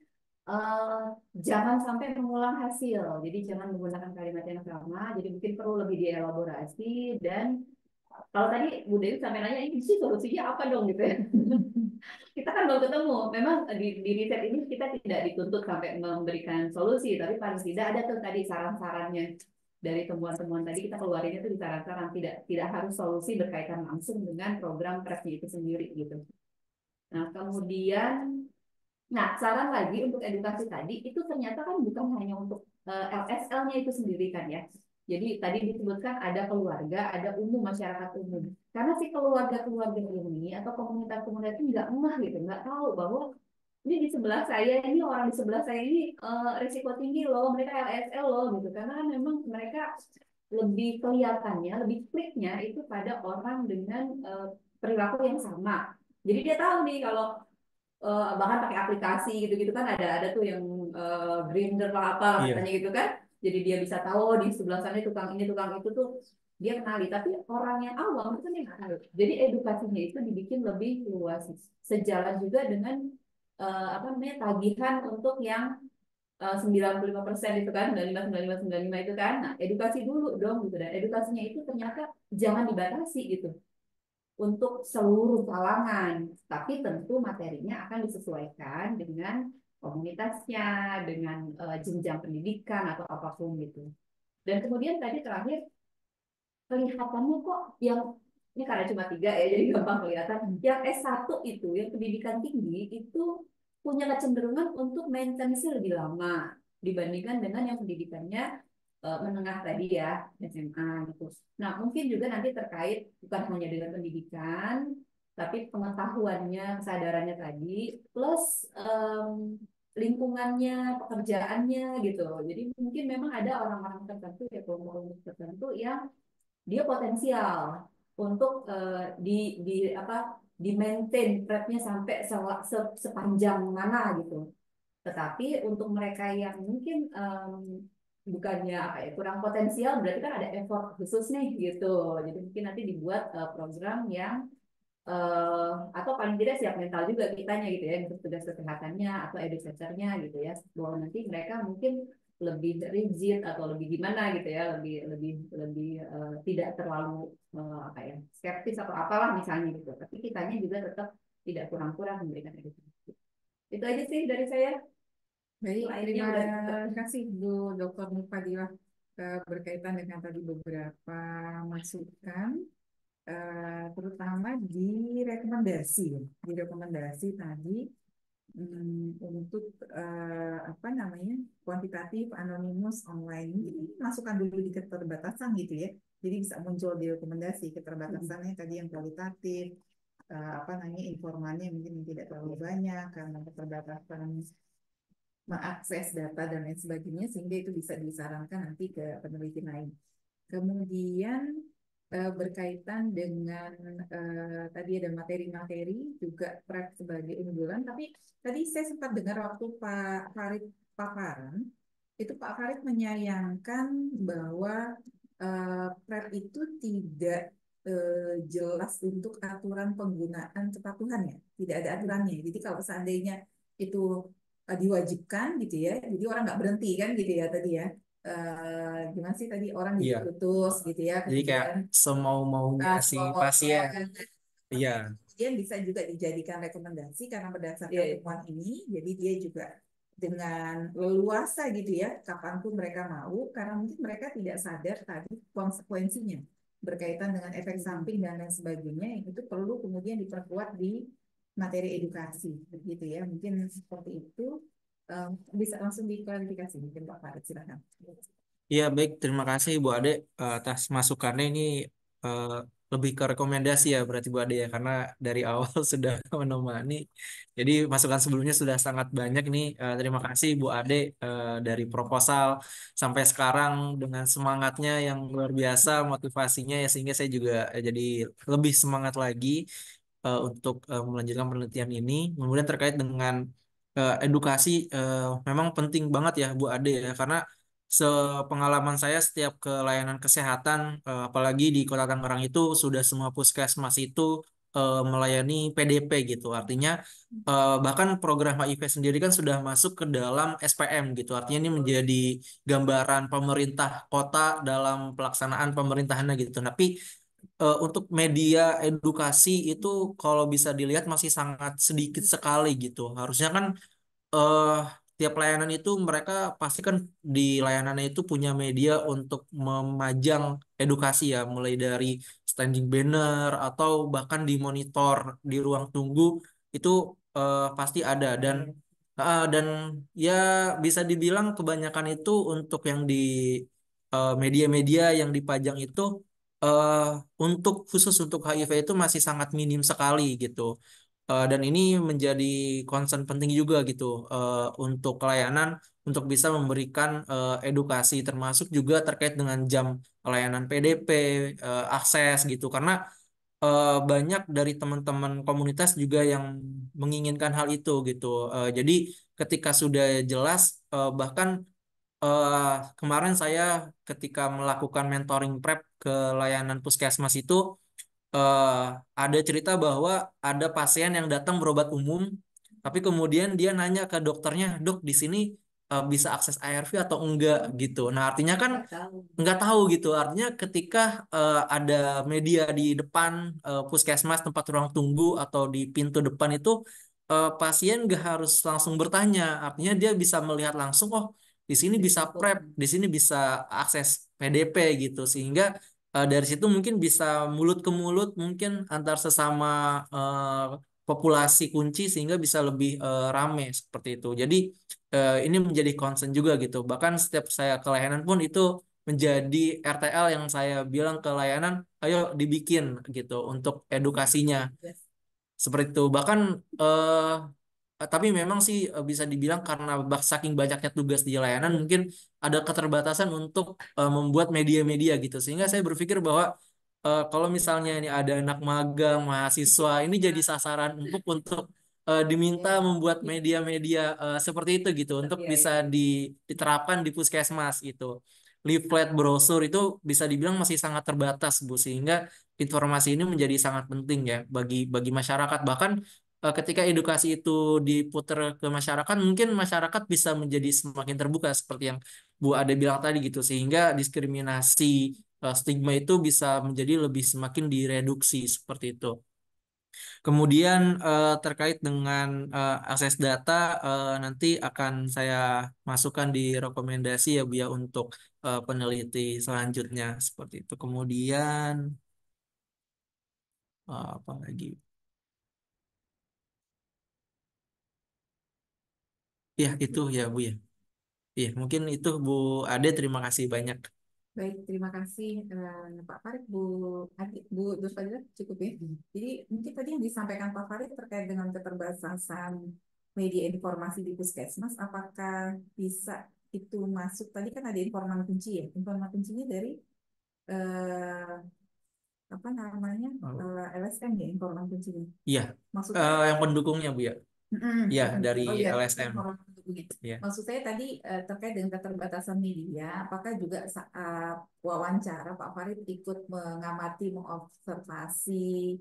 jangan sampai mengulang hasil. Jadi jangan menggunakan kalimat yang sama. Jadi mungkin perlu lebih dielaborasi. Dan kalau tadi Bu Dewi sampai nanya, ini sih solusinya apa dong gitu ya? Kita kan belum ketemu. Memang di riset ini kita tidak dituntut sampai memberikan solusi, tapi paling tidak ada tuh tadi saran-sarannya. Dari temuan-temuan tadi kita keluarinnya itu di saran-saran, tidak harus solusi berkaitan langsung dengan program PrEP itu sendiri gitu. Nah, kemudian saran lagi untuk edukasi tadi itu ternyata kan bukan hanya untuk LSL-nya itu sendiri kan ya. Jadi tadi disebutkan ada keluarga, ada umum, masyarakat umum. Karena si keluarga-keluarga ini atau komunitas-komunitas itu nggak ngeh gitu, nggak tahu bahwa ini di sebelah saya, ini orang di sebelah saya ini risiko tinggi loh, mereka LSL loh gitu. Karena kan memang mereka lebih kelihatannya, lebih kliknya itu pada orang dengan perilaku yang sama. Jadi dia tahu nih kalau bahkan pakai aplikasi gitu-gitu kan, ada tuh yang Grindr lah apa katanya gitu kan. Jadi dia bisa tahu di sebelah sana tukang ini tukang itu tuh dia kenali, tapi orang yang awam itu kan dia nggak tahu. Jadi edukasinya itu dibikin lebih luas, sejalan juga dengan tagihan untuk yang 95% itu kan, 95 itu kan. Nah, edukasi dulu dong gitu, dan edukasinya itu ternyata jangan dibatasi gitu untuk seluruh kalangan, tapi tentu materinya akan disesuaikan dengan komunitasnya, dengan jenjang pendidikan atau apapun gitu. Dan kemudian tadi terakhir, kelihatannya kok yang ini karena cuma 3 ya, jadi gampang kelihatan. Yang S1 itu, yang pendidikan tinggi itu punya kecenderungan untuk maintenance-nya lebih lama dibandingkan dengan yang pendidikannya menengah tadi ya, SMA gitu. Nah, mungkin juga nanti terkait bukan hanya dengan pendidikan, tapi pengetahuannya, kesadarannya tadi, plus lingkungannya, pekerjaannya gitu. Jadi mungkin memang ada orang-orang tertentu ya, kelompok tertentu yang dia potensial untuk di maintain PrEP-nya sampai sepanjang mana gitu. Tetapi untuk mereka yang mungkin bukannya kurang potensial, berarti kan ada effort khusus nih gitu. Jadi mungkin nanti dibuat program yang atau paling tidak siap mental juga kitanya gitu ya, untuk tugas kesehatannya atau educatornya gitu ya, bahwa nanti mereka mungkin lebih rigid atau lebih gimana gitu ya, lebih tidak terlalu skeptis atau apalah misalnya gitu. Tapi kitanya juga tetap tidak kurang-kurang memberikan edukasi. Itu aja sih dari saya. Baik, terima kasih Bu Dr. Mufadilah berkaitan dengan tadi beberapa masukan, terutama di rekomendasi tadi untuk kuantitatif anonimus online. Ini masukan dulu di keterbatasan gitu ya. Jadi bisa muncul di rekomendasi keterbatasannya tadi yang kualitatif, informannya mungkin tidak terlalu banyak karena keterbatasan mengakses data dan lain sebagainya, sehingga itu bisa disarankan nanti ke peneliti lain. Kemudian berkaitan dengan tadi ada materi-materi juga PrEP sebagai unggulan, tapi tadi saya sempat dengar waktu Pak Farid paparan itu Pak Farid menyayangkan bahwa PrEP itu tidak jelas untuk aturan penggunaan kepatuhan ya, tidak ada aturannya. Jadi kalau seandainya itu diwajibkan gitu ya, jadi orang nggak berhenti kan gitu ya tadi ya. Gimana sih tadi orang Iya. diputus gitu ya, Jadi kayak kemudian semau-maunya si pasien. Iya. kemudian bisa juga dijadikan rekomendasi karena berdasarkan temuan ini, jadi dia juga dengan leluasa gitu ya, kapanpun mereka mau, karena mungkin mereka tidak sadar tadi konsekuensinya berkaitan dengan efek samping dan lain sebagainya, yang itu perlu kemudian diperkuat di materi edukasi, gitu ya. Mungkin seperti itu. Bisa langsung diklarifikasi, mungkin Pak Farid, silakan. Iya, baik. Terima kasih Bu Ade atas masukannya ini eh, lebih ke rekomendasi ya berarti Bu Ade ya karena dari awal sudah menemani. Jadi masukan sebelumnya sudah sangat banyak nih. Terima kasih Bu Ade dari proposal sampai sekarang dengan semangatnya yang luar biasa, motivasinya ya sehingga saya juga jadi lebih semangat lagi untuk melanjutkan penelitian ini. Kemudian terkait dengan edukasi memang penting banget ya Bu Ade ya karena sepengalaman saya setiap ke layanan kesehatan apalagi di Kota Tangerang itu sudah semua puskesmas itu melayani PDP gitu. Artinya bahkan program HIV sendiri kan sudah masuk ke dalam SPM gitu. Artinya ini menjadi gambaran pemerintah kota dalam pelaksanaan pemerintahannya gitu. Tapi untuk media edukasi itu kalau bisa dilihat masih sangat sedikit sekali gitu. Harusnya kan eh tiap layanan itu mereka pasti kan di layanannya itu punya media untuk memajang edukasi ya, mulai dari standing banner atau bahkan di monitor di ruang tunggu itu pasti ada dan ya bisa dibilang kebanyakan itu untuk yang di media-media yang dipajang itu eh untuk khusus untuk HIV itu masih sangat minim sekali gitu. Dan ini menjadi concern penting juga gitu untuk layanan untuk bisa memberikan edukasi termasuk juga terkait dengan jam layanan PDP, akses gitu karena banyak dari teman-teman komunitas juga yang menginginkan hal itu gitu. Jadi ketika sudah jelas bahkan eh, kemarin saya ketika melakukan mentoring PrEP ke layanan puskesmas itu eh, ada cerita bahwa ada pasien yang datang berobat umum, tapi kemudian dia nanya ke dokternya, dok di sini bisa akses ARV atau enggak gitu. Nah artinya kan nggak tahu gitu. Artinya ketika ada media di depan puskesmas tempat ruang tunggu atau di pintu depan itu pasien nggak harus langsung bertanya. Artinya dia bisa melihat langsung, oh di sini bisa PrEP, di sini bisa akses PDP gitu. Sehingga dari situ mungkin bisa mulut ke mulut mungkin antar sesama populasi kunci sehingga bisa lebih rame seperti itu. Jadi ini menjadi concern juga gitu. Bahkan setiap saya ke layanan pun itu menjadi RTL yang saya bilang ke layanan, ayo dibikin gitu untuk edukasinya. Seperti itu. Bahkan tapi memang sih bisa dibilang karena saking banyaknya tugas di layanan mungkin ada keterbatasan untuk membuat media-media gitu. Sehingga saya berpikir bahwa kalau misalnya ini ada anak magang, mahasiswa, ini jadi sasaran empuk untuk diminta membuat media-media seperti itu gitu untuk bisa diterapkan di puskesmas gitu. Leaflet, brosur itu bisa dibilang masih sangat terbatas, Bu, sehingga informasi ini menjadi sangat penting ya bagi bagi masyarakat. Bahkan ketika edukasi itu diputar ke masyarakat, mungkin masyarakat bisa menjadi semakin terbuka seperti yang Bu Ade bilang tadi gitu, sehingga diskriminasi stigma itu bisa menjadi lebih semakin direduksi seperti itu. Kemudian terkait dengan akses data nanti akan saya masukkan di rekomendasi ya Bu ya untuk peneliti selanjutnya seperti itu. Kemudian apa lagi? Ya itu ya Bu ya. Iya, mungkin itu Bu Ade, terima kasih banyak. Baik, terima kasih Pak Farid, Bu Fadila, cukup ya. Jadi mungkin tadi yang disampaikan Pak Farid terkait dengan keterbatasan media informasi di puskesmas, apakah bisa itu masuk? Tadi kan ada informan kunci ya, informan kuncinya dari eh, apa namanya LSM ya, informan kuncinya. Iya, Maksudnya yang pendukungnya Bu ya. Iya, dari oh iya, LSM. informan Ya. Maksud saya tadi terkait dengan keterbatasan media, apakah juga saat wawancara Pak Farid ikut mengamati, mengobservasi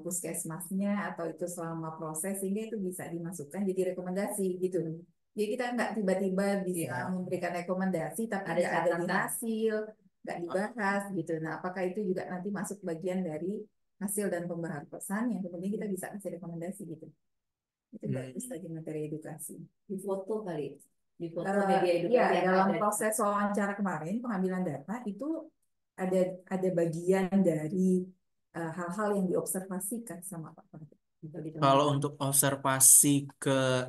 puskesmasnya atau itu selama proses sehingga itu bisa dimasukkan jadi rekomendasi gitu. Jadi kita nggak tiba-tiba bisa memberikan rekomendasi tapi Ada nggak ada di catatan. hasil, nggak dibahas gitu. Nah, apakah itu juga nanti masuk bagian dari hasil dan pembahasan yang kemudian kita bisa kasih rekomendasi gitu. Itu bagus lagi materi edukasi. Di foto kali, di foto Eh, media Iya, edukasi yang dalam ada. proses wawancara kemarin pengambilan data itu ada bagian dari hal-hal yang diobservasikan sama Pak Farid. Kalau untuk observasi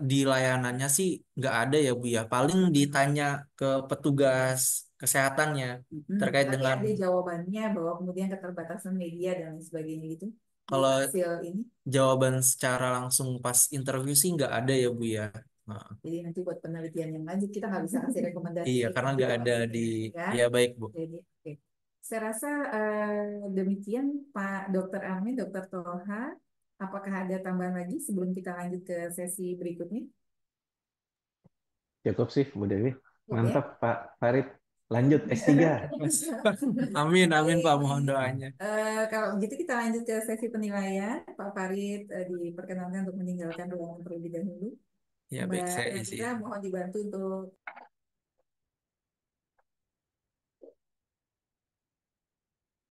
di layanannya sih nggak ada ya Bu ya. Paling ditanya ke petugas kesehatannya terkait Tapi dengan ada jawabannya bahwa kemudian keterbatasan media dan lain sebagainya gitu di kalau hasil ini. jawaban secara langsung pas interview sih nggak ada ya Bu ya. Nah, Jadi nanti buat penelitian yang lanjut kita nggak bisa kasih rekomendasi iya itu karena juga nggak ada maksudnya, di ya. ya baik Bu. Jadi oke. Saya rasa demikian Pak Dr. Amin, Dr. Toha. Apakah ada tambahan lagi sebelum kita lanjut ke sesi berikutnya? Cukup sih, Bu Dewi. Oke. Mantap, Pak Farid. Lanjut S3. Amin amin Pak, Baik. mohon doanya. Kalau begitu kita lanjut ke sesi penilaian. Pak Farid diperkenalkan untuk meninggalkan ruangan terlebih dahulu. Ya baik, Mbak saya isi. Nadira mohon dibantu untuk